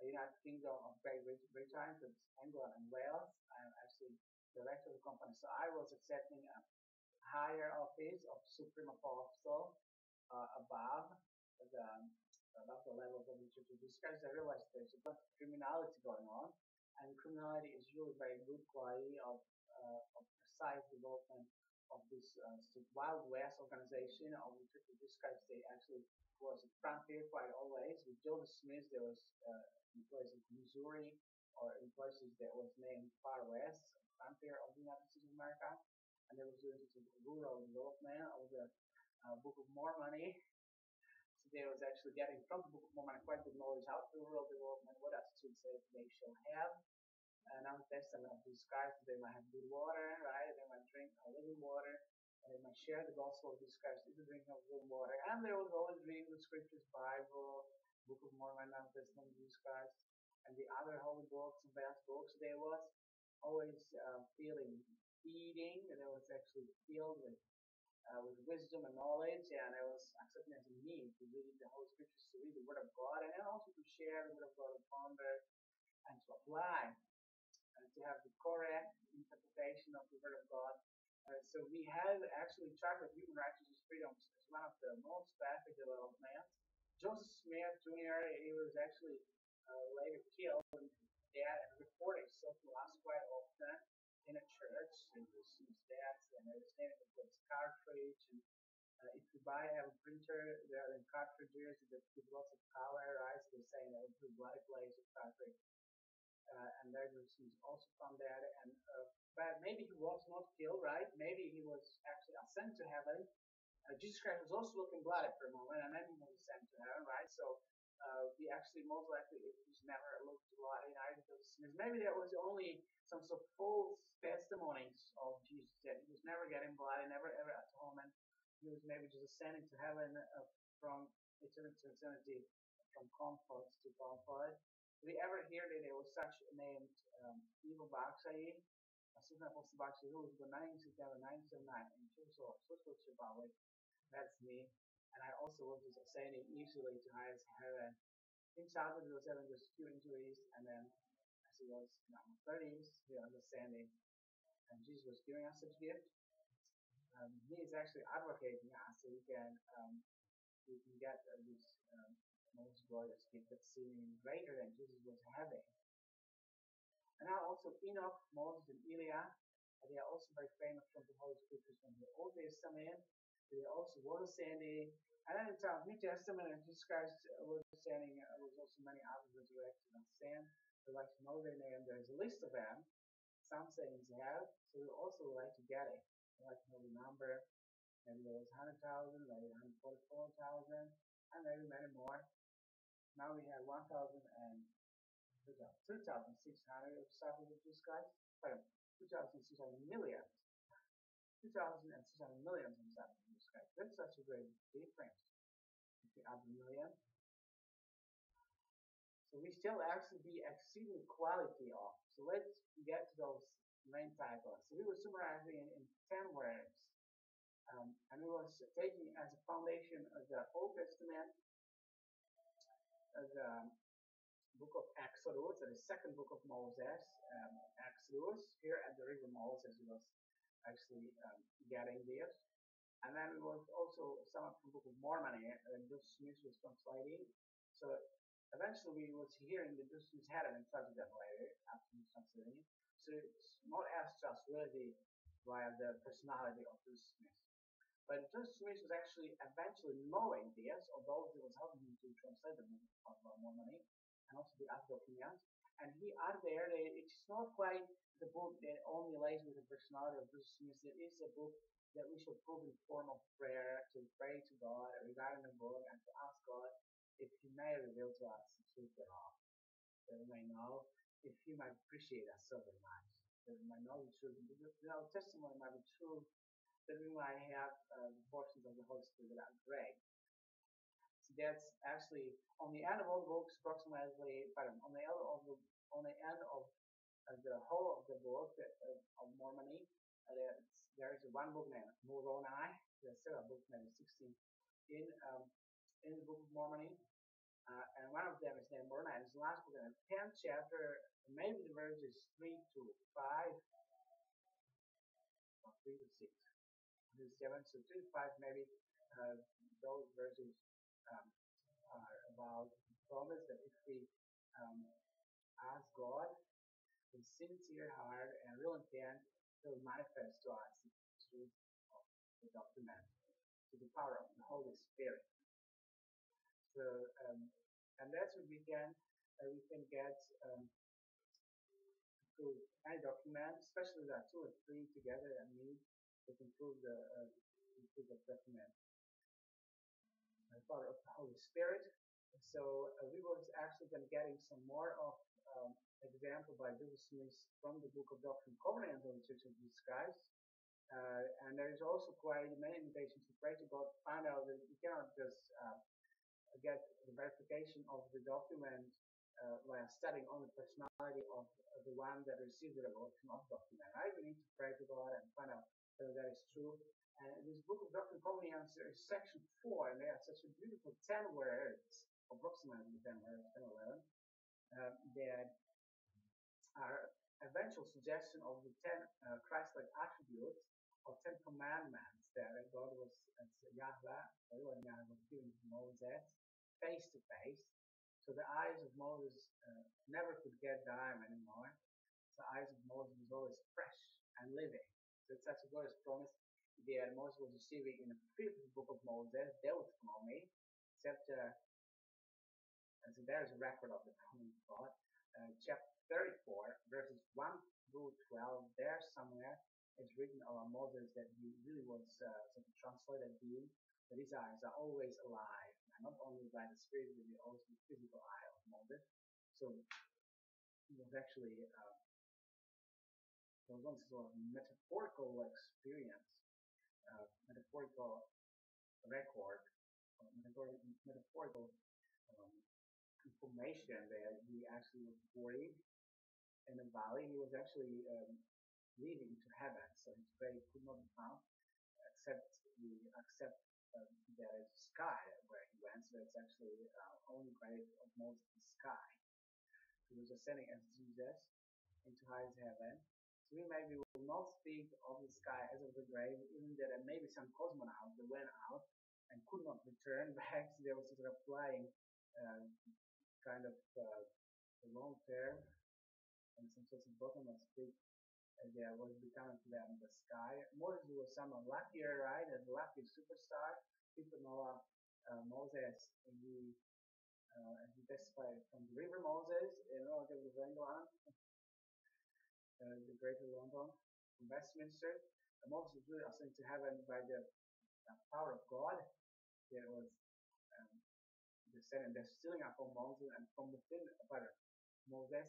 the United Kingdom of Great Britain, that's England and Wales. I am actually director of the company. So I was accepting a higher office of Supreme Apostle above the levels of the Church of Jesus Christ. I realized there's a lot of criminality going on, and criminality is really very good quality of precise development of this Wild West organization of the Church of Jesus Christ. They actually was a frontier quite always. With Joseph Smith, there was in places of Missouri or in places that was named Far West, frontier of the United States of America, and they was doing some rural development of the Book of Mormon. So they was actually getting from the Book of Mormon quite good knowledge how to rural development, what attitudes they shall have. And now the Testament of Jesus Christ, they might have good water, right? They might drink living water. And they might share the gospel of Jesus Christ is the drinking of living water. And they was always reading the scriptures, Bible, Book of Mormon, New Testament of Jesus Christ, and the other holy books and vast books. They was always feeding, and they was actually filled with wisdom and knowledge, and I was accepting as a need to read the Holy Scriptures, to read the Word of God, and then also to share the Word of God, and ponder, and to apply, and to have the correct interpretation of the Word of God. So we have actually Charter of Human Rights and Freedoms as one of the most rapid developments. Joseph Smith Jr., he was actually later killed and dead, and reported so to us quite often in a church, and his death, and understanding of what's cartridge, and if you buy a printer, there are cartridges that give lots of color, right? So they're saying that it was bloody place of cartridge, and there was also from that, and but maybe he was not killed, right? Maybe he was actually sent to heaven. Jesus Christ was also looking bloody for a moment, and then he was sent to heaven, right? So we actually most likely it was never looked bloody, either because maybe there was only some sort of false testimonies of Jesus that he was never getting bloody, never ever atonement. He was maybe just ascending to heaven from eternity to eternity, from comfort to comfort. Did we ever hear that there was such a named evil Baksay Assistant Apostle Baksay who was born 9 September 1979 in Chusor, Czech Republic. That's me. And I also was ascending easily to highest heaven. In childhood, he was having just few injuries, and then as he was in our 30s, he was ascending. And Jesus was giving us such gift. He is actually advocating us so we can get this most glorious gift that's seeming greater than Jesus was having. And now also Enoch, Moses, and Eliah, they are also very famous from the Holy Scriptures from the Old Testament. They also were ascending. And then in the New Testament, and Jesus Christ was ascending. There was also many others resurrected and ascend. We like to know their name. There's a list of them. Some sayings have, so we also like to get it. We like to know the number. Maybe there was 100,000, maybe 144,000, and maybe many more. Now we have 2,600 disciples of Jesus Christ. 2,600 million. 2,600 million disciples of Jesus Christ. That's such a great difference between other million. So we still actually be exceeding quality of. So let's get to those main titles. So we were summarizing in 10 words. And we was taking as a foundation of the Old Testament, the book of Exodus, the second book of Moses, Exodus, here at the river Moses, we was actually getting this. And then we was also some from the book of Mormon, Joseph Smith was translating. So eventually we was hearing that Joseph Smith had it and translated them later, after he translating it. So it's not as trustworthy by the personality of Joseph Smith. But Joseph Smith was actually eventually knowing this, although he was helping him to translate the book of Mormon and also the other documents. And he out there, it's not quite the book that only lays with the personality of Joseph Smith. It is a book that we should prove in form of prayer, to pray to God regarding the book and to ask God if He may reveal to us the truth thereof, that we may know if He might appreciate us so very much, that we might know the truth, that our testimony might be true, that we might have the portions of the Holy Spirit that are great. So that's actually on the end of all the books, approximately, on the end of the whole of the book of Mormon, there is one book named Moroni. There's several books named 16 in the book of Mormon, and one of them is named Moroni. It's the last book in the 10th chapter, maybe the verses 3 to 5, or 3 to 6. 7, so 3 to 5 maybe. Those verses are about the promise that if we ask God with sincere heart and real intent, He will manifest to us the truth of the document, to the power of the Holy Spirit. So, and that's what we can get through any document, especially that 2 or 3 together and me, we can prove the document. The power of the Holy Spirit. So we was actually then getting some more of example by Joseph Smith from the book of Doctrine and Covenants of the Church of Jesus Christ. And there is also quite many invitations to pray to God to find out that you cannot just get the verification of the document by studying on the personality of the one that received the revelation of the document. Right? We need to pray to God and find out whether that is true. And in this book of Doctrine and Covenants, there is section 4, and they are such a beautiful 10 words, approximately 10 words, 10 or 11, that are eventual suggestion of the 10 Christ-like attributes or 10 commandments that God was, Yahweh was giving to Moses face to face. So the eyes of Moses never could get dim anymore. The eyes of Moses was always fresh and living. So it's such a glorious promise that Moses was receiving in the 5th book of Moses, Deuteronomy, chapter, and so there's a record of the coming of God, chapter 34, verses 1 through 12, there somewhere is written about Moses that he really was such a translated being, that his eyes are always alive, and not only by the spirit, but also the physical eye of Moses. So he was actually there was also sort of metaphorical experience, metaphorical record, metaphorical information that he actually was buried in the valley. He was actually leading to heaven. So his grave could not be found except there is sky where he went. So it's actually only grave of Moses the sky. He was ascending as Jesus into highest heaven. So we maybe will not speak of the sky as of the grave, even that there may be some cosmonauts that went out and could not return back. So they were sort of flying kind of long term and some sort of bottomless pit. There was becoming to them the sky. Moses was someone luckier, right? As a lucky superstar. People know Moses, and he testified from the river Moses, there was England, the Greater London, from Westminster. Moses was really ascended to heaven by the power of God. There was descending, they're stealing upon Moses, and from within, Moses,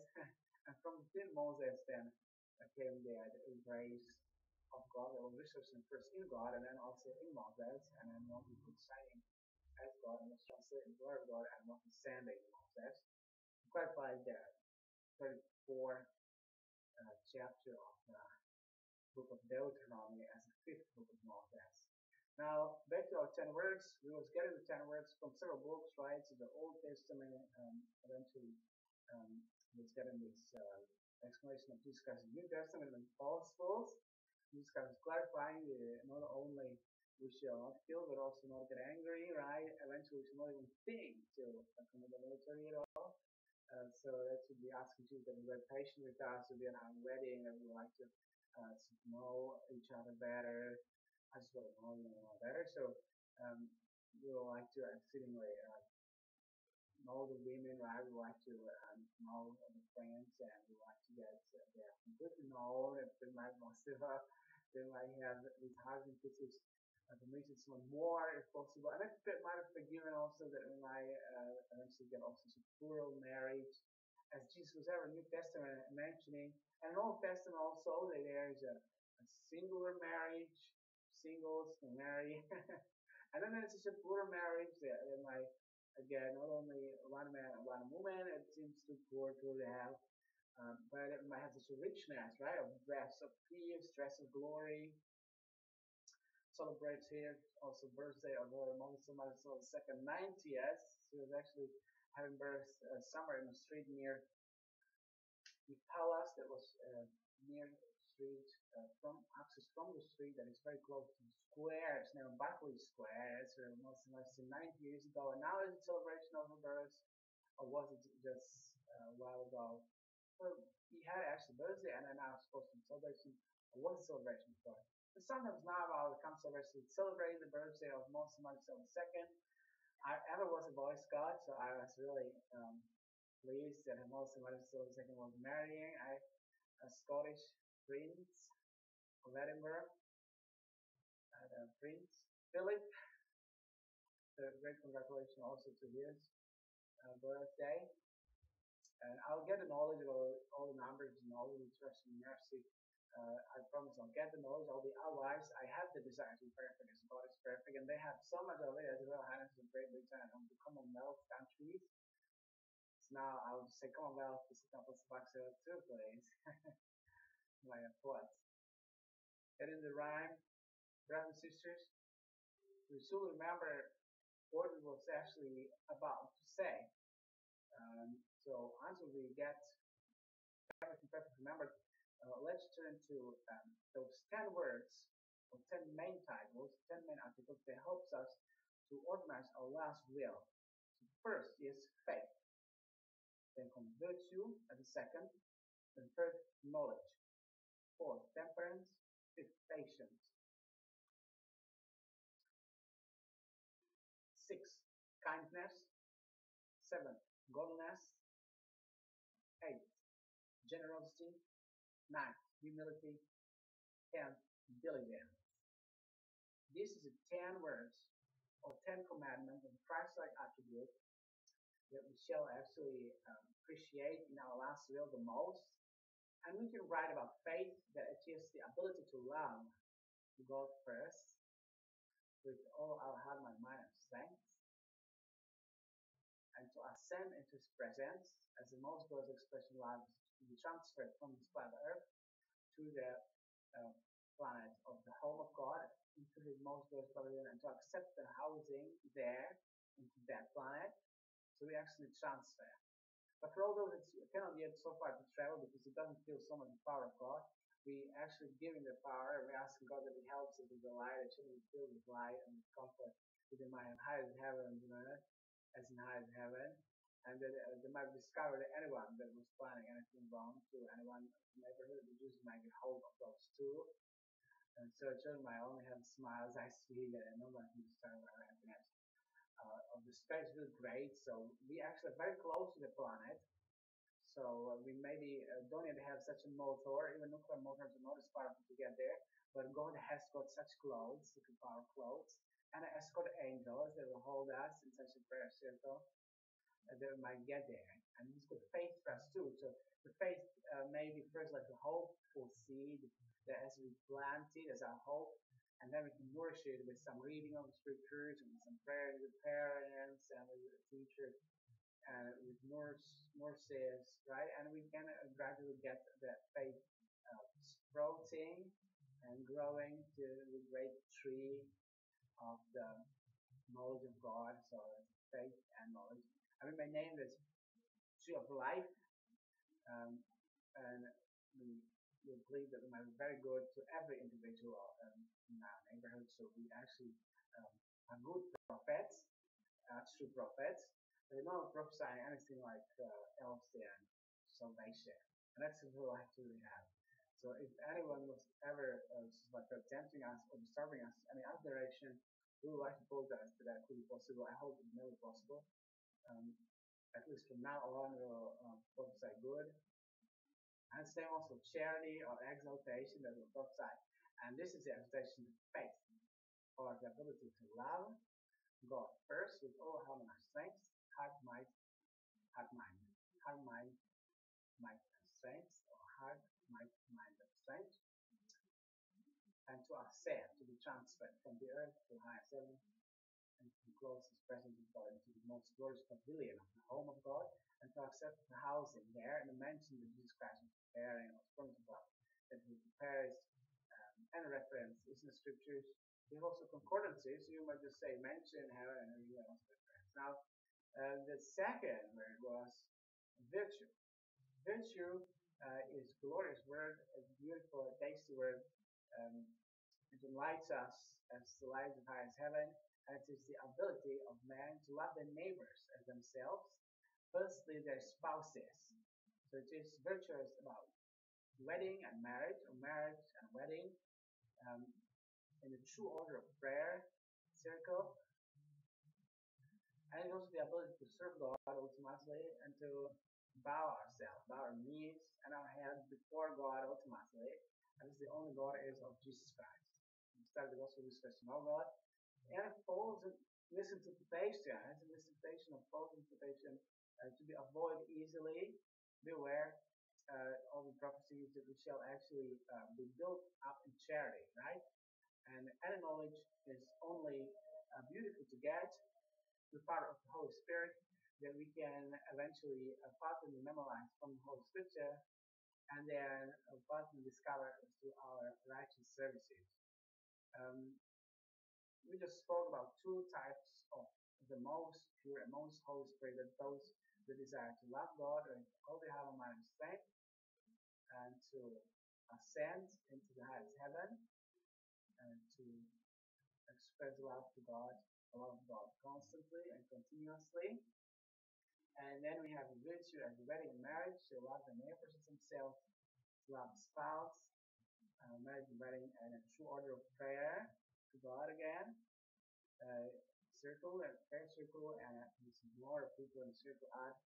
and from within Moses then came the grace of God. There was researching first in God and then also in Moses, and then Moses was signing as God and was translated in the word of God and was ascending Moses. Quite like the 34 chapter of the book of Deuteronomy as the fifth book of Moses. Now, back to our 10 words. We was getting the 10 words from several books, right? So the Old Testament, eventually was getting this explanation of Jesus Christ in the New Testament and Gospels. Jesus Christ is clarifying not only we shall not kill, but also not get angry, right? Eventually, we should not even think to commit adultery at all. So that should be asking Jesus to be very patient with us, to be on our wedding, and we like to know each other better. I just want to know you better. So we would like to exceedingly know the women, right? We like to know the friends, and we like to get their completely known. If they might they might have these husband kisses to meet someone more if possible. And that might have forgiven also that we might eventually get also some plural marriage, as Jesus was ever New Testament mentioning, and in Old Testament also that there is a singular marriage, singles to marry, and then there's just a plural marriage that might again not only one man and one woman. It seems too poor to have, but it might have such a richness, right? Of dress of peace, dress of glory. Celebrates here also birthday of her Moses Marisol second 90th. She was actually having birth somewhere in the street near the palace that was near the street from access from the street that is very close to the square. It's named Buckley Square. It's her Moses Marisol 90 years ago, and now it's a celebration of her birth, or was it just a while ago? Well, he had actually birthday, and then now it's supposed to be celebration. Or was a celebration before? But sometimes now I'll come celebration celebrating the birthday of Moses Marisol II. I ever was a Boy Scout, so I was really pleased that Moses Marisol II was marrying a Scottish prince of Edinburgh, Prince Philip. So great congratulations also to his birthday. And I'll get the knowledge of all the numbers and all the trust and mercy. I promise I'll get the knowledge. I'll be otherwise. I have the desire to be perfect as God is perfect, and they have so much of it as well. Highness of Great Britain and the Commonwealth countries. So now I'll just say Commonwealth to sit up with Baksay too, please. My thoughts. And in the rhyme, brothers and sisters, we should remember what it was actually about to say. So until we get everything perfect remembered, let's turn to those 10 words or 10 main titles, 10 main articles that helps us to organize our last will. So first is faith, then comes virtue as a second, then third, knowledge, fourth, temperance, fifth, patience, sixth, kindness, seventh, godliness, eighth, generosity, ninth, humility, 10th, diligence. This is the 10 words or 10 commandments of Christ-like attribute that we shall actually appreciate in our last will the most. And we can write about faith, that it is the ability to love God first with all our heart, mind, and strength, and to ascend into His presence as the most glorious expression of love to be transferred from this planet Earth to the uh, planet of the home of God into his most glorious pavilion and to accept the housing there into that planet. So we actually transfer. But for all those that cannot yet so far to travel because it doesn't feel so much the power of God, we actually give him the power and we ask God that he helps us with the light, that should be filled with light and with comfort, that they might have highest heaven on earth as in highest heaven, and that they might discover that anyone that was planning anything wrong to anyone in the neighborhood, the Jews might get hold of those too. And so children might only have smiles I see that no one can disturb our happiness. Of the space really great. So we actually are very close to the planet. So we maybe don't even have such a motor, even nuclear motors are not as powerful to get there. But God has got such clothes, superpower clothes, and has got angels that will hold us in such a prayer circle that we might get there. And He's got faith for us too. So the faith may be first like a hopeful seed that as we plant it as our hope, and then we can nourish it with some reading of the scriptures and some prayer with parents and with teachers with nurses, right? And we can gradually get that faith sprouting and growing to the great tree of the knowledge of God. So faith and knowledge. And we may name this tree of life. And we believe that we might be very good to every individual in our neighborhood. So we actually are good prophets, true prophets. They don't prophesy anything like health and salvation. And that's the rule I actually have. So if anyone was ever like tempting us or disturbing us in any other direction, we would like to apologize for that. Could be possible. I hope it's never possible. At least from now on, we'll prophesy good. And same also charity or exaltation that will prophesy. And this is the exaltation of faith, or the ability to love God first with all heart and strength, heart, mind, might, and strength, or heart, mind, and strength, and to ascend, to be transferred from the earth to the highest heaven, and to be closest presence of God into the most glorious pavilion of the home of God, and to accept the housing there and the mansion that Jesus Christ was preparing or promised about, that He prepares and reference is in the scriptures. We have also concordances, so you might just say mention, heaven, and everything else reference. Now, the second word was virtue. Virtue is a glorious word, a beautiful, tasty word. It enlightens us as the light of highest heaven, and it is the ability of man to love their neighbors as themselves, firstly their spouses. So it is virtuous about wedding and marriage, or marriage and wedding, in the true order of prayer circle. And it's also the ability to serve God ultimately and to bow ourselves, bow our knees and our heads before God ultimately. And this is the only God is of Jesus Christ. We started the gospel with Christ, know God. And false misinterpretation, it's a misinterpretation of false interpretation to be avoided easily. Beware of the prophecies that we shall actually be built up in charity, right? And any knowledge is only beautiful to get the power of the Holy Spirit that we can eventually partly memorize from the Holy Scripture and then partly discover through our righteous services. We just spoke about two types of the most pure and most Holy Spirit, that those that desire to love God and all they have a mind and strength and to ascend into the highest heaven and to express love to God, love God constantly and continuously. And then we have virtue as wedding and marriage, to love the neighbors as themselves, to love the spouse, marriage and wedding, and a true order of prayer to God again. Circle and prayer circle, and there's more people in the circle add.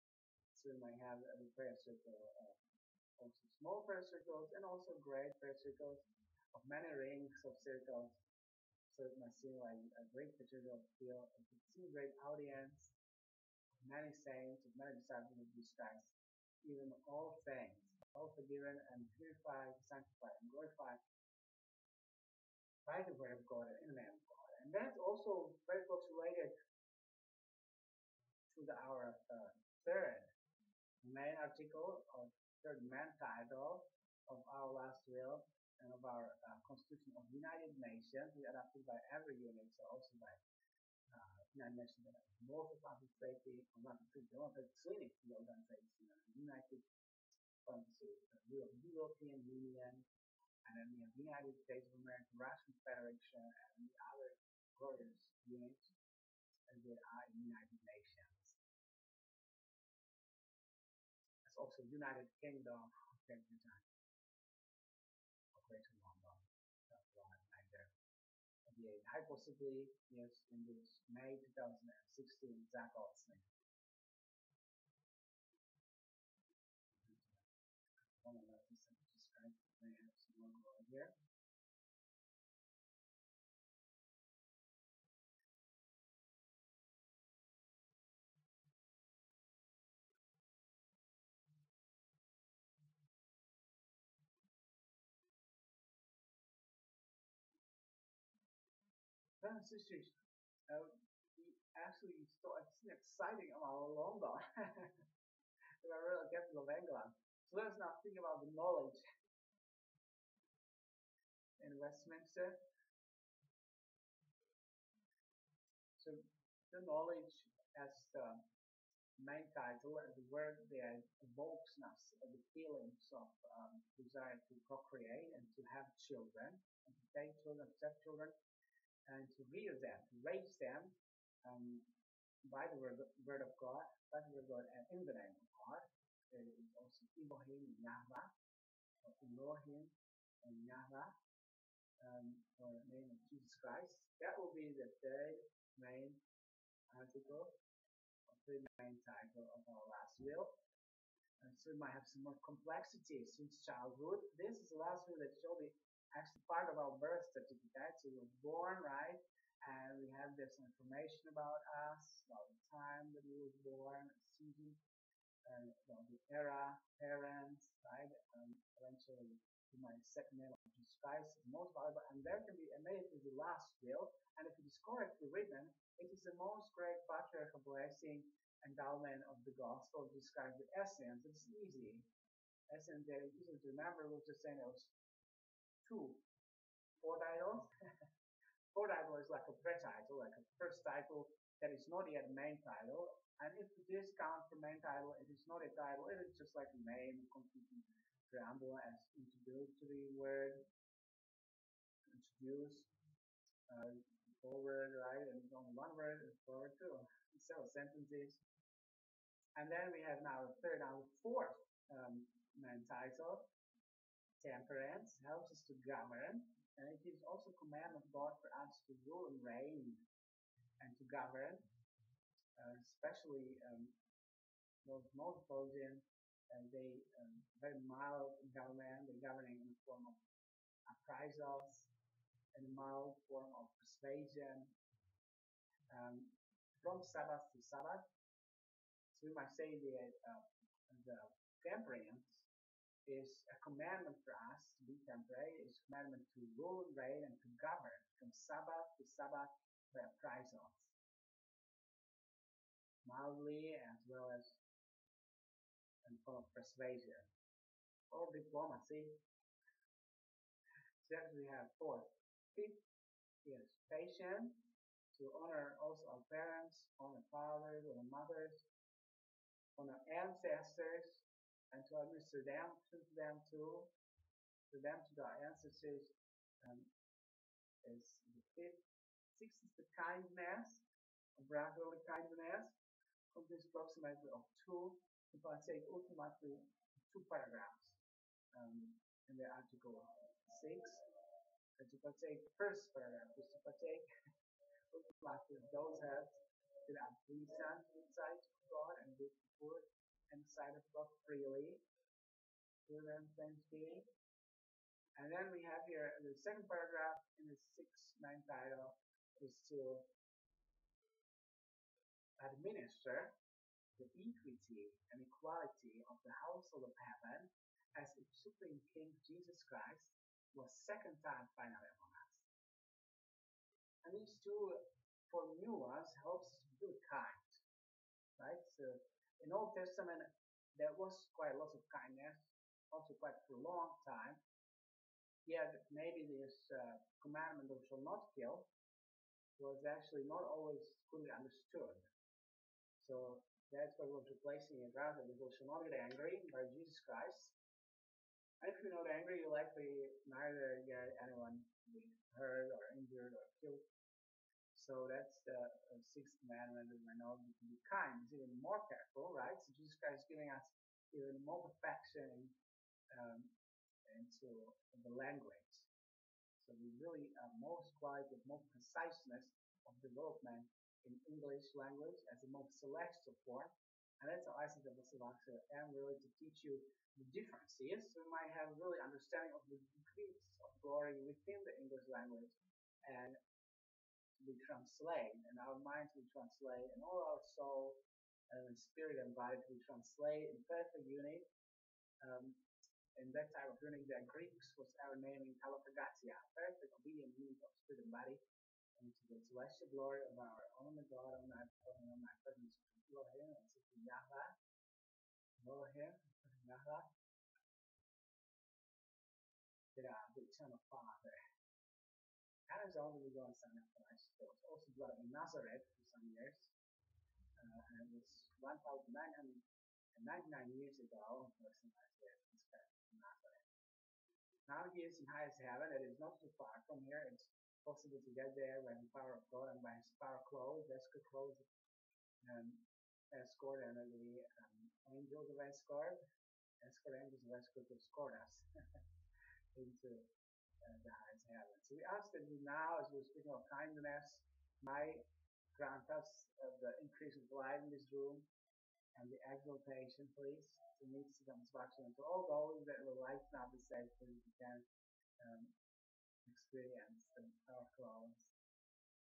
So we might have a prayer circle, also small prayer circles, and also great prayer circles of many rings of circles. So it might seem like a great cathedral feel. It could seem great audience, many saints, of many disciples of Jesus Christ, even all things, all forgiven and purified, sanctified, and glorified by the word of God and in the name of God. And that's also very close related to our third main article, or third main title of our last will, and of our Constitution of United Nations, adopted by every unit, so also by United Nations that are multi-party treaty, or not treaty, clinic, the organization, United European Union, and then we have the United States of America, Russian Federation, and the other glorious units that are in United Nations. There's also United Kingdom of Great Britain, or Greater London, that's right there. The hypothetically is in this May 2016 Zakotsny. Here. Brothers and sisters, we actually started exciting about London. We are really capital of England. So let us now think about the knowledge in Westminster. So the knowledge as the main title, the word there evokes us the feelings of desire to procreate and to have children, and to take children, to have children, and to rear them, to raise them by the word of God, by the word of God, and in the name of God. There is also ELOHIM and Yahweh, or ELOHIM and Yahweh, or the name of Jesus Christ. That will be the third main article, or third main title of our last will. So we might have some more complexity since childhood. This is the last will that shall be actually part of our birth certificate. So we were born, right? And we have this information about us, about the time that we were born, season, about the era, parents, right? Eventually, we might second name of Jesus Christ is most valuable, and there can be immediately the last will. And if it is correctly written, it is the most great patriarchal blessing endowment of the gospel of Jesus Christ, the essence. It's easy. Essence that is easy to remember. We'll just say those four titles. Four title is like a pre-title, like a first title that is not yet a main title. And if it is count for main title, it is not a title. It is just like a name, completing preamble as introductory word, introduce, forward, right? And it's only one word, it's forward too. Several sentences. And then we have now the third and fourth main title. Temperance helps us to govern, and it is also a command of God for us to rule and reign and to govern, especially those most Belgian, they very mild government. They're governing in the form of appraisals, in a mild form of persuasion, from Sabbath to Sabbath. So we might say that the temperance is a commandment for us to be temperate, is a commandment to rule and reign and to govern from Sabbath to Sabbath by appraisals. Mildly as well as in form of persuasion or diplomacy. So we have fourth. Fifth is patience, to honor also our parents, honor fathers, honor mothers, honor ancestors, and to administer them to our ancestors is the fifth. Sixth is the kindness, brotherly kindness, consists approximately of two, to partake ultimately two paragraphs in the article 6. To partake first paragraph is to partake ultimately those heads that are decent inside of God and good for food and sight of God freely. To them thanks be. And then we have here the second paragraph in the 6th main title is to administer the equity and equality of the household of heaven as its supreme King Jesus Christ was second time finally among us. And these two, for new ones, helps us to be really kind, right? So in Old Testament, there was quite a lot of kindness, also quite for a long time. Yet maybe this commandment of shall not kill was actually not always fully understood. So that's why we're replacing it rather with shall not get angry by Jesus Christ. And if you're not angry, you likely neither get anyone to be hurt or injured or killed. So that's the sixth commandment of my knowledge to be kind. It's even more careful, right? So Jesus Christ is giving us even more perfection um, into the language. So we really most quality, more preciseness of development in English language as a more celestial form. And that's how I see the Baksay am really to teach you the differences. So you might have really understanding of the degrees of glory within the English language and we translate, and our minds we translate, and all our soul and spirit and body we translate in perfect unity. Um, in that type of unity, the Greeks was our naming telephagia, perfect obedient unity of spirit and body, into the celestial glory of our only God, my presence, ELOHIM, and Yahweh, ELOHIM, Yahweh, the eternal Father. And his only begotten Son of Christ, who was also dwelt in Nazareth for some years, and it was 1,999 years ago, person Nazareth. Now he is in highest heaven, it is not too far from here, it's possible to get there by the power of God and by his power clothes, escort clothes, escort and the angels of escort angels of escort to escort us into the highest heaven. So we ask that we now, as we're speaking of kindness, might grant us the increase of light in this room and the exaltation, please, to meet satisfaction and to all those that will like now be saved, so we can experience the power clothes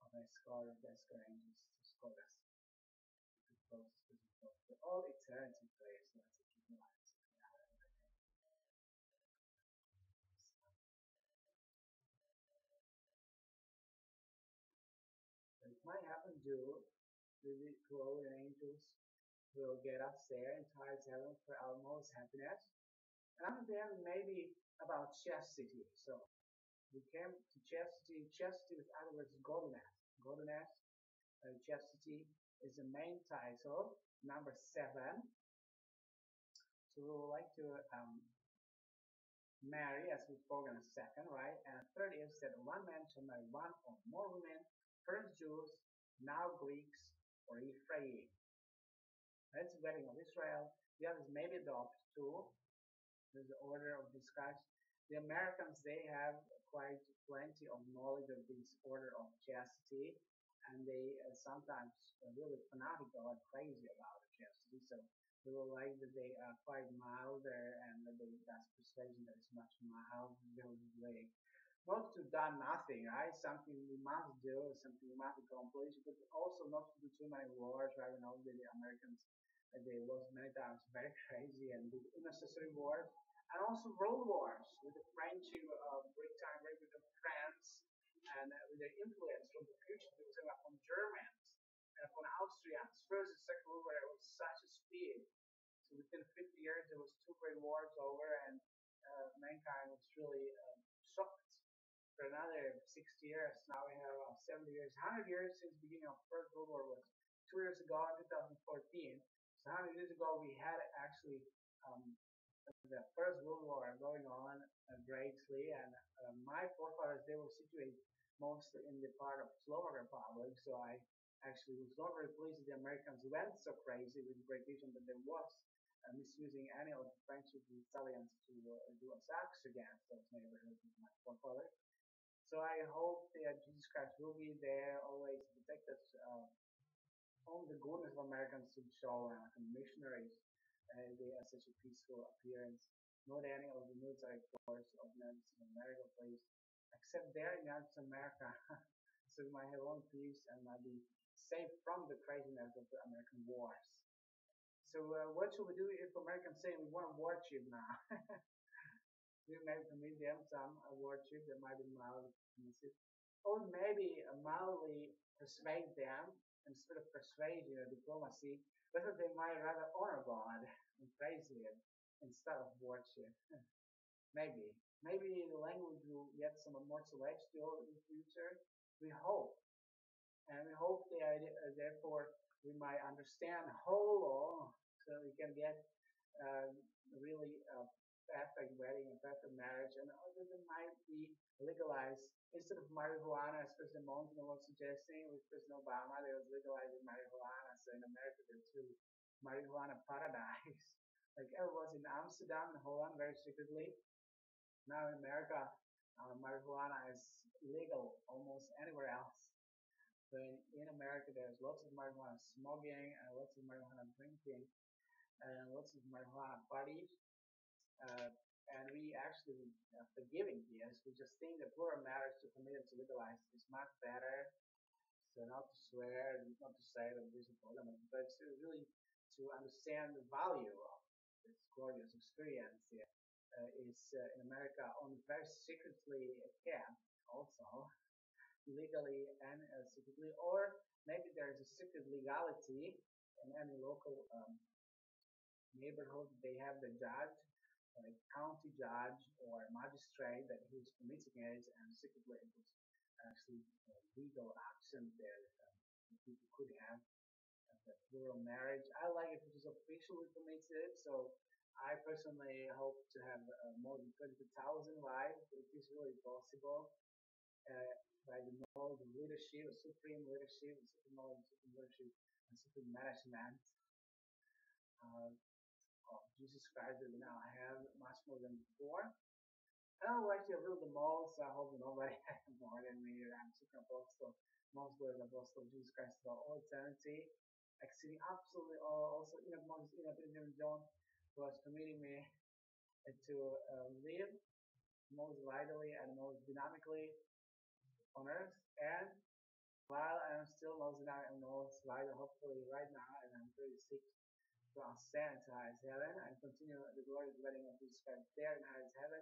of escort angels to escort us to closest physical for all eternity, please. Let's keep in mind. It might happen to the glowing angels will get us there in highest heaven for our most happiness. And after that, maybe about chastity. So we came to chastity. Chastity, in other words, godliness. Godliness, chastity is the main title. Number 7. So we would like to marry, as we spoke in a second, right? And third is that one man shall marry one or more women, first Jews, now Greeks, or Ephraim. That's the wedding of Israel. The others may be adopted too. There's the order of this Christ. The Americans, they have quite plenty of knowledge of this order of chastity, and they sometimes are really fanatical and crazy about chastity. So they will like that they are quite milder, and that that's persuasion that is much milder. They not to do nothing, right? Something we must do, something we must accomplish, but also not to do too many wars, right? We know that the Americans they was many times very crazy and did unnecessary wars, and also world wars with the French, Great time, with the France, and with the influence from the fugitives and from Germans and from Austrians. First and second World War was such a speed. So within 50 years, there was 2 great wars over, and mankind was really shocked. For another 60 years, now we have 70 years, 100 years since the beginning of First World War was 2 years ago, 2014. So 100 years ago, we had actually the First World War going on greatly, and my forefathers, they were situated mostly in the part of Slovak Republic, so I actually was not very pleased that the Americans went so crazy with Great Britain, but there was misusing any of the French and the Italians to do attacks against those neighborhoods of my forefathers. So I hope that Jesus Christ will be there always to protect us all the goodness of Americans to show missionaries they are such a peaceful appearance. Not any of the military force of United States of America, please, except there in United States of America, so we might have own peace and might be safe from the craziness of the American wars. So what should we do if Americans say we want to worship now? We may permit them some worship that might be mildly permissive, or maybe mildly persuade them instead of persuasion or diplomacy, whether they might rather honor God and praise Him instead of worship. Maybe. Maybe the language will get some more celestial in the future. We hope. And we hope that therefore we might understand whole law so we can get really a perfect wedding and perfect marriage, and other than might be legalized instead of marijuana, as President Monson was suggesting with President Obama. They was legalizing marijuana, so in America there's really marijuana paradise. Like it was in Amsterdam and Holland very secretly. Now in America, marijuana is legal almost anywhere else. So in America, there's lots of marijuana smoking and lots of marijuana drinking and lots of marijuana parties. Uh, and we actually forgiving this. We just think that plural marriage to commit and to legalize is much better. So not to swear, not to say that this is problem, but to really to understand the value of this glorious experience here is in America only very secretly kept also legally and secretly, or maybe there is a secret legality in any local neighborhood. They have the judge, like county judge or magistrate that he was committing it, and secretly it was actually a legal action there that people could have the plural marriage. I like if it is officially permitted, so I personally hope to have more than 20,000 wives. It is really possible by the knowledge of leadership, supreme leadership, supreme knowledge, supreme leadership, and supreme management of Jesus Christ that we now have much more than before. I don't like to rule the most. I hope nobody has more than me. I'm super apostle, most glorious apostle of Jesus Christ for all eternity, exceeding absolutely all. Also, Inhabitants John was permitting me to live most vitally and most dynamically on earth, and while I'm still most dynamic and most vital, hopefully right now, and I'm 36, to ascend to highest heaven and continue the glorious wedding of Jesus Christ there in highest heaven.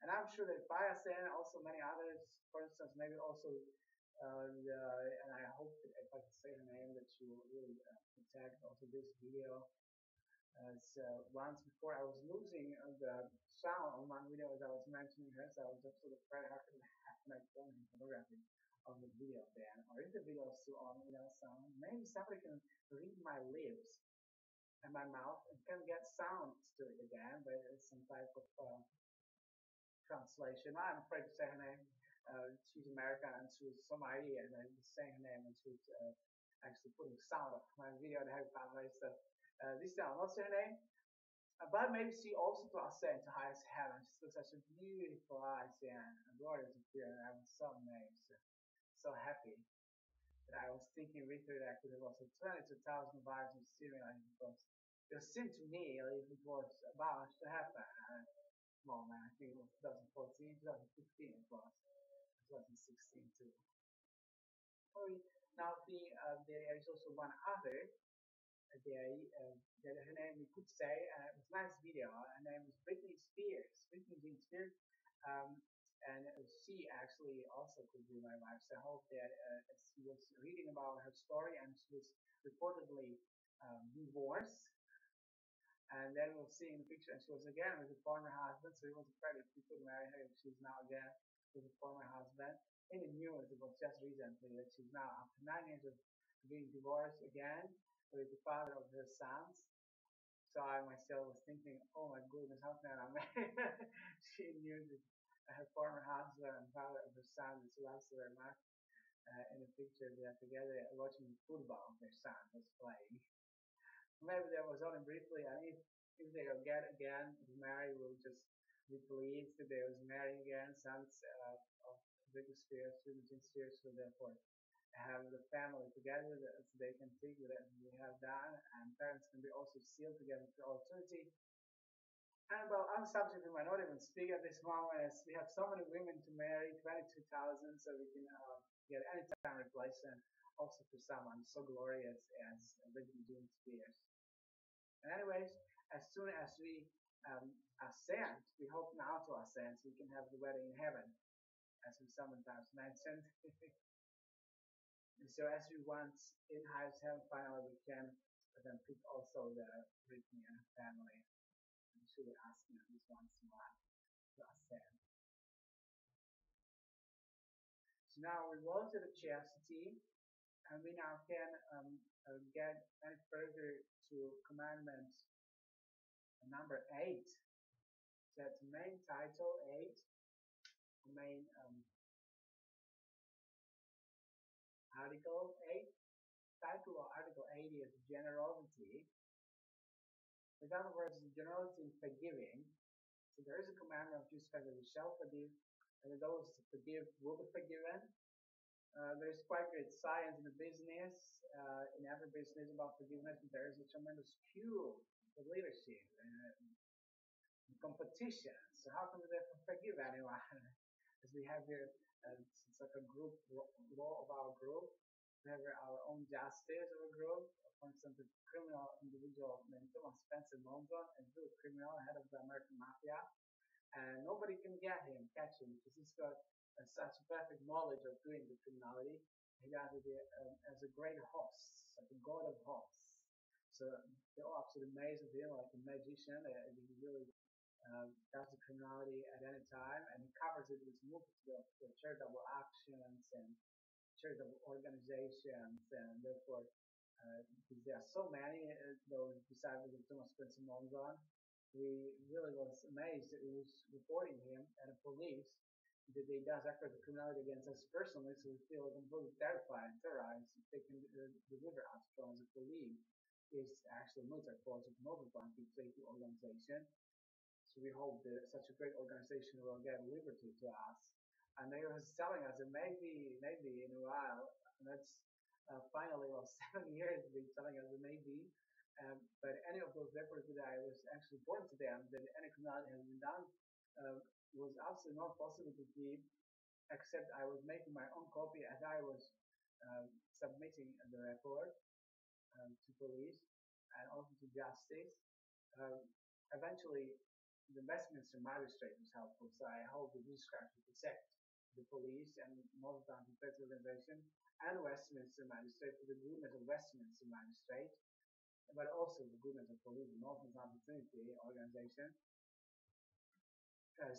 And I'm sure that if I ascend, also many others, for instance, maybe also, and I hope that if I can say her name, that she will really protect also this video. As once before I was losing the sound on one video as I was mentioning her, so I was just sort of afraid how could I have my phone in photography of the video then, or if the video is still on without sound, maybe somebody can read my lips and my mouth and can get sound to it again, but it's some type of translation. I'm afraid to say her name. She's American and she was some idea and I'm saying her name and she was actually putting sound of my video to have published. So this time I'm not saying her name. But maybe she also to ascend to highest heaven. She looks such a beautiful eyes and glorious appearance. I was so amazed, so happy that I was thinking with her that I could have also 22,000 vibes in Syria because it seemed to me like it was about to happen. Moment, I think it was 2014, 2015 it was, 2016 too. Now there is also one other her name we could say, it was a nice video. Her name is Britney Spears. Britney Jean Spears. And she actually also could be my wife. So I hope that she was reading about her story and she was reportedly divorced. And then we'll see in the picture, and she was again with a former husband, so he was afraid if he could marry her if she's now again with a former husband. In the news, it was just recently that she's now, after 9 years of being divorced again, with the father of her sons. So I myself was thinking, oh my goodness, how can I marry her? She knew that her former husband and father of her son that she loves very much. In the picture, they are together watching football. Their son was playing. Maybe there was only briefly, and if they get again married, we'll just be pleased that they was married again, sons of Britney Spears, Britney Spears, so therefore have the family together so they can take what we have done, and parents can be also sealed together for all eternity. And about other subjects we might not even speak at this moment, as we have so many women to marry, 22,000, so we can get any time replacement also for someone so glorious as Britney Jean Spears. And anyways, as soon as we ascend, we hope now to ascend so we can have the wedding in heaven, as we sometimes mentioned. And so as we once in highest heaven, finally we can then pick also the Britney and her family. And she will ask me at least once in a while to ascend. So now we go to the chastity, and we now can get any further to commandment number 8. So that's the main title 8, the main article 8. Title of article 8 is generosity. In other words, generosity in forgiving. So there is a commandment of Jesus Christ that we shall forgive, and those to forgive will be forgiven. There's quite great science in the business, in every business about forgiveness. There is a tremendous queue for leadership and competition. So how can we therefore forgive anyone? As we have here, it's like a group law of our group. We have our own justice of a group. For instance, a criminal individual named Thomas Spencer Monzon, a real criminal, head of the American Mafia. And nobody can catch him, because he's got such perfect knowledge of doing the criminality. He does it as a great host, like a god of hosts. So they're all absolutely amazed with him, like a magician. He really does the criminality at any time, and he covers it with multiple charitable actions and charitable organizations, and therefore, because there are so many those disciples of Thomas Spencer Monzon, we really was amazed that he was reporting him at the police that he does actually the criminality against us personally, so we feel completely terrified and terrorized if they can deliver us from the police. Is actually a military force of multiple safety organization. So we hope that such a great organization will get liberty to us. And they was telling us that maybe in a while, and that's finally 7 years they're telling us that maybe, but any of those records that I was actually important to them that any criminality has been done was absolutely not possible to keep, except I was making my own copy as I was submitting the report to police and also to justice. Eventually, the Westminster magistrate was helpful, so I hope that Jesus Christ will protect the police and most of the defense organization and Westminster magistrate for the goodness of Westminster magistrate, but also the goodness of police and Northern Trinity organization,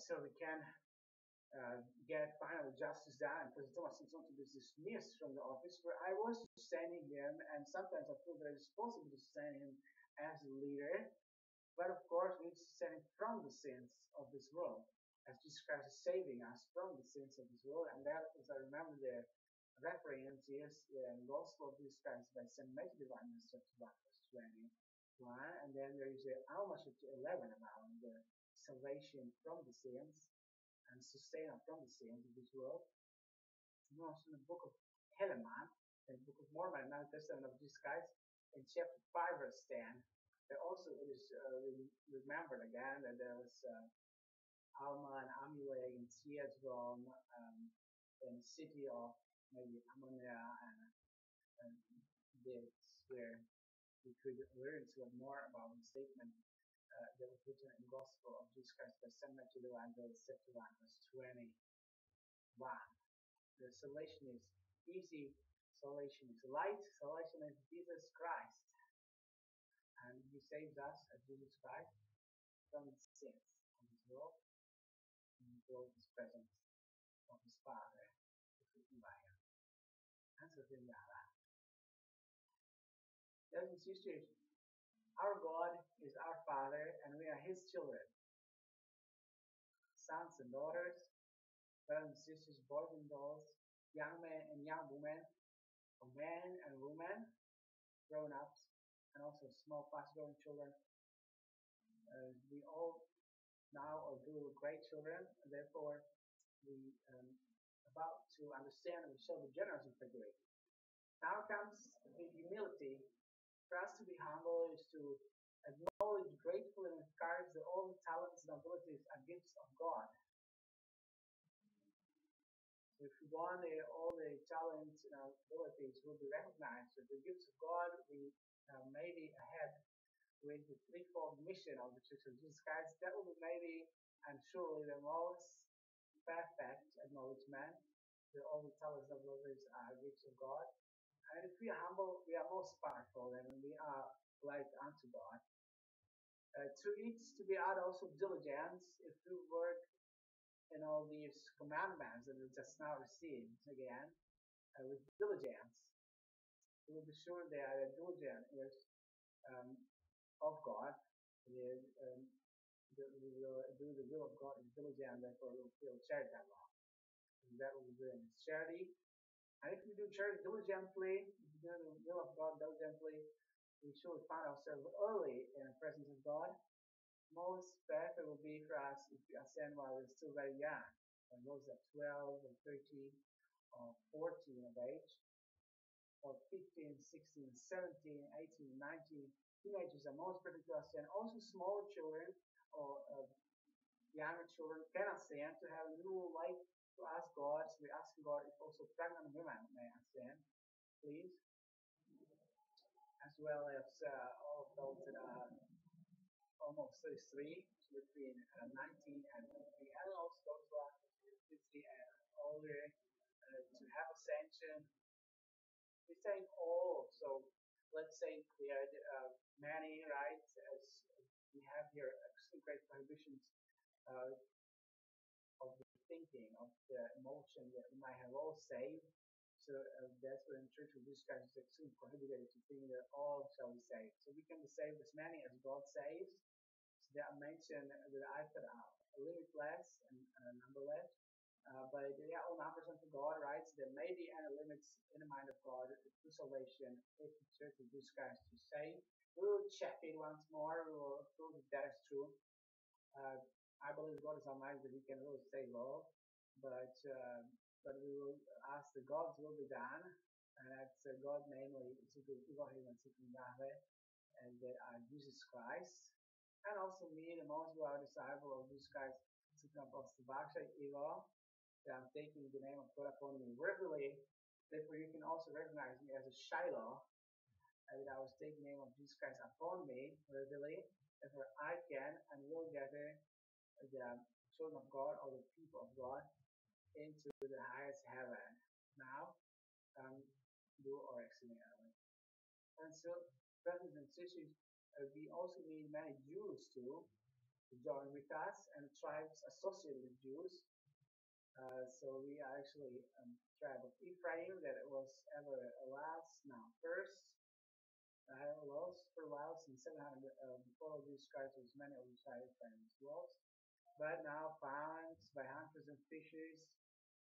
so we can get final justice done. Because Thomas Simpson to be dismissed from the office where I was sustaining him, and sometimes I feel very responsible to sustain him as a leader. But of course, we need to sustain him from the sins of this world, as Jesus Christ is saving us from the sins of this world. And that, as I remember the reference, is the Gospel of Jesus Christ by St. Matthew Divine, chapter 1, verse 21. And then there is the Alma chapter 11 about the salvation from the sins and sustain us from the sins of this world. And also in the book of Helaman, the book of Mormon, New Testament of Jesus Christ, in chapter 5, verse 10. Also, it is remembered again that there was Alma and Amuleg in Seattle, in the city of maybe Ammonia, and this where we could learn more about the statement that was written in the Gospel of Jesus Christ by St. Matthew the Evangelist, chapter 1, verse 21. The salvation is easy, salvation is light, salvation is Jesus Christ. And he saves us as Jesus Christ from the sins of this world and into his presence of his Father, defeated by him. And so in that. Brothers and sisters, our God is our Father and we are his children. Sons and daughters, brothers and sisters, boys and girls, young men and young women, men and women, grown-ups, and also small fast-growing children. We all now are great children, therefore we about to understand and show the generous and forgiving. Now comes the humility. For us to be humble is to acknowledge gratefully and encourage that all the talents and abilities are gifts of God. So if we want all the talents and abilities will be recognized as the gifts of God, we may be ahead with the threefold mission of the Church of Jesus Christ. That will be maybe and surely the most perfect acknowledgement that all the talents and abilities are gifts of God. And if we are humble, we are most powerful and we are like unto God. To it to be added also diligence. If we work, all these commandments that we just now received again with diligence. We will be sure they are diligent um, of God. We will do the will of God in diligence, and therefore we will feel charitable. And that will be doing charity. And if we do charity diligently, if we do the will of God diligently, we surely find ourselves early in the presence of God. Most better will be for us if we ascend while we're still very young, when those are 12 or 13 or 14 of age, or 15, 16, 17, 18, 19. Teenagers are most perfect to ascend. Also small children or younger children can ascend to have a new life to ask God. So we ask God if also pregnant women may ascend, please, as well as all of those that are almost 33, so between 19 and 23, and also those who are 50 and older to have ascension. We say all, so let's say there are many, right, as we have here extremely great prohibitions of the thinking, of the emotion that we might have all saved. So that's when the Church of Jesus Christ is extremely prohibited to think that all shall be saved. So we can be saved as many as God saves. So that I mentioned that I put limitless and numberless. But they are all numbers unto God, right? So there may be any limits in the mind of God to salvation if the Church of Jesus Christ is saved. We will check it once more. We will prove that that is true. I believe God is Almighty that He can really save all, but we will ask that God's will be done, and that's God, namely ELOHIM and Yahweh, and Jesus Christ, and also me, the most beloved disciple of Jesus Christ, Apostle Baksay, that I'm taking the name of God upon me regularly. Therefore, you can also recognize me as a Shiloh, and that I was taking the name of Jesus Christ upon me regularly. Therefore, I can and will gather the children of God or the people of God into the highest heaven. Now, do our exceedingly. And so, brothers and sisters, we also need many Jews to join with us and tribes associated with Jews. So we are actually tribe of Ephraim that was ever last, now first. Lost for a while since 700 before Jesus Christ was many of the tribes of Ephraim lost, but now found by hunters and fishers,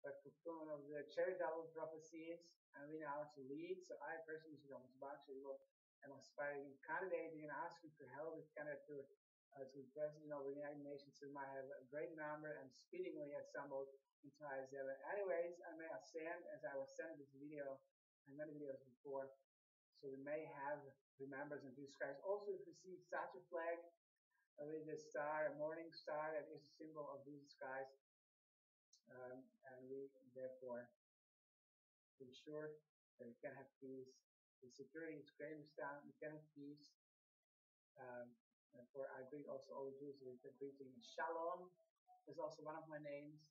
by fulfillment of the charitable prophecies, and we now to lead. So I personally, am aspiring candidate and asking for help with candidature to the president of the United Nations, who might have a great number and speedily assembled into high heaven. Anyways, I may ascend as I was sent this video and many videos before. So we may have Remembrance in Jesus Christ. Also, if we see such a flag with a star, a morning star, that is a symbol of Jesus Christ, and we therefore ensure that we can have peace. The security is great in this town. We can have peace. Therefore, I greet also all Jews with the greeting Shalom. Is also one of my names.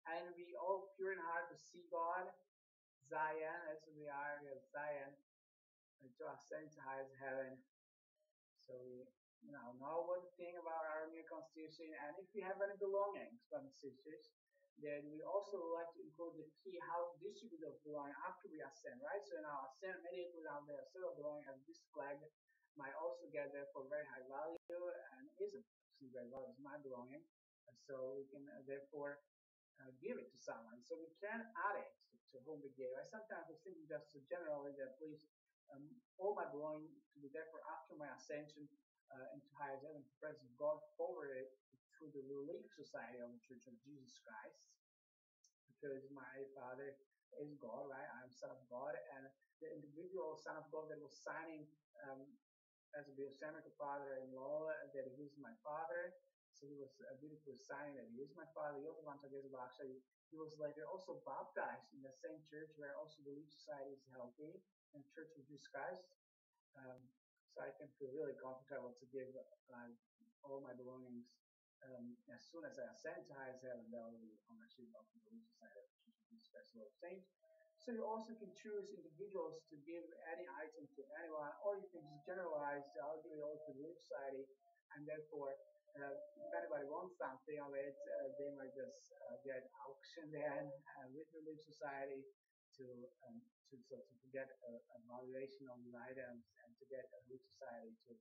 And we all pure in heart to see God. Zion, as we are, we have Zion, and to ascend to highest heaven. So we know what to think about our new constitution, and if we have any belongings, brothers and sisters, then we also would like to include the key how to distribute those belongings after we ascend, right? So in our ascent, immediately down there, several belongings as this flag might also get there for very high value, and is a very value as my belonging. And so we can therefore give it to someone. So we can add it to whom we gave. I sometimes was thinking just generally that please all my belongings to be there for after my ascension into higher heaven, the presence of God, forward it to the relief society of the Church of Jesus Christ, because my Father is God, right? I'm Son of God, and the individual Son of God that was signing as a biosemical father-in-law that he is my father. So he was beautifully signing that he is my father. He was later also baptized in the same church where also the Relief Society is held in Church of Jesus Christ. So I can feel really comfortable to give all my belongings as soon as I ascend to highest heaven. That will be ownership of the Relief Society of Church of Jesus Christ, Lord of Saints. So you also can choose individuals to give any item to anyone, or you can just generalize, I'll give it all to the Relief Society, and therefore If anybody wants something of it, they might just get auction then with Relief Society to to get a valuation of these items and to get a Relief Society to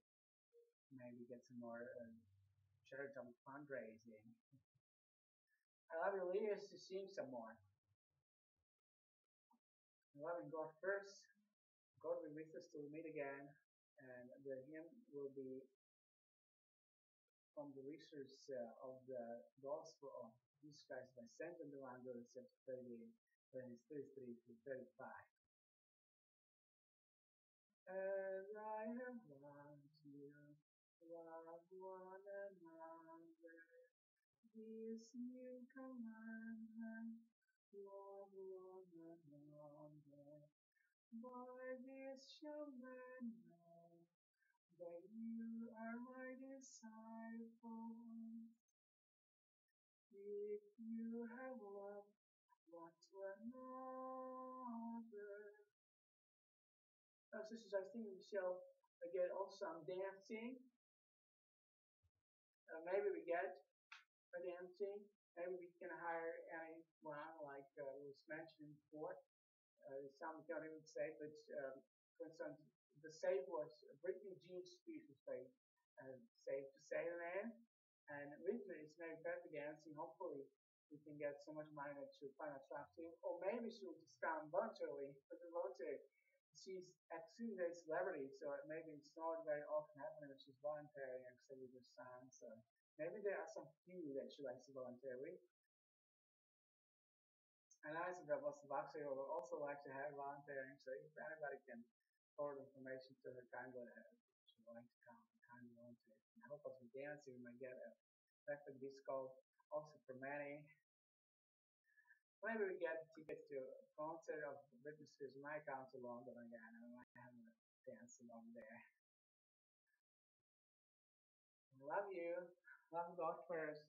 maybe get some more charitable fundraising. I love you, leaders, to sing some more. Loving God first. God will be with us till we meet again, and the hymn will be from the research of the Gospel of Jesus Christ by Ascension, the one goes chapter 38, verses 33 to 35. As I have loved you, love one another. This new commandment, love one another. By this shall men know that you are my disciples, if you have loved one to another. Now, sisters, I think we shall get also some dancing. Maybe we get a dancing. Maybe we can hire anyone, like was mentioned before. Some can't even say, but for instance, the save was Brittany Jean Spears was saved to say the name, and Winter is very perfect dancing. Hopefully, we can get so much money that she'll find attractive, or maybe she'll just come voluntarily. But the voluntary, she's actually a celebrity, so maybe it's not very often happening that she's voluntary except with her son. So maybe there are some few that she likes to voluntarily. And I think that was Baksay would also like to have volunteering, so if anybody can forward information to her, kindly, she would like to come, kindly volunteer and help us with dancing. We might get a perfect disco also for many. Maybe we get tickets to a concert of Britney Spears. We might come to London again and we might have a dancing over there. I love you. Love God first.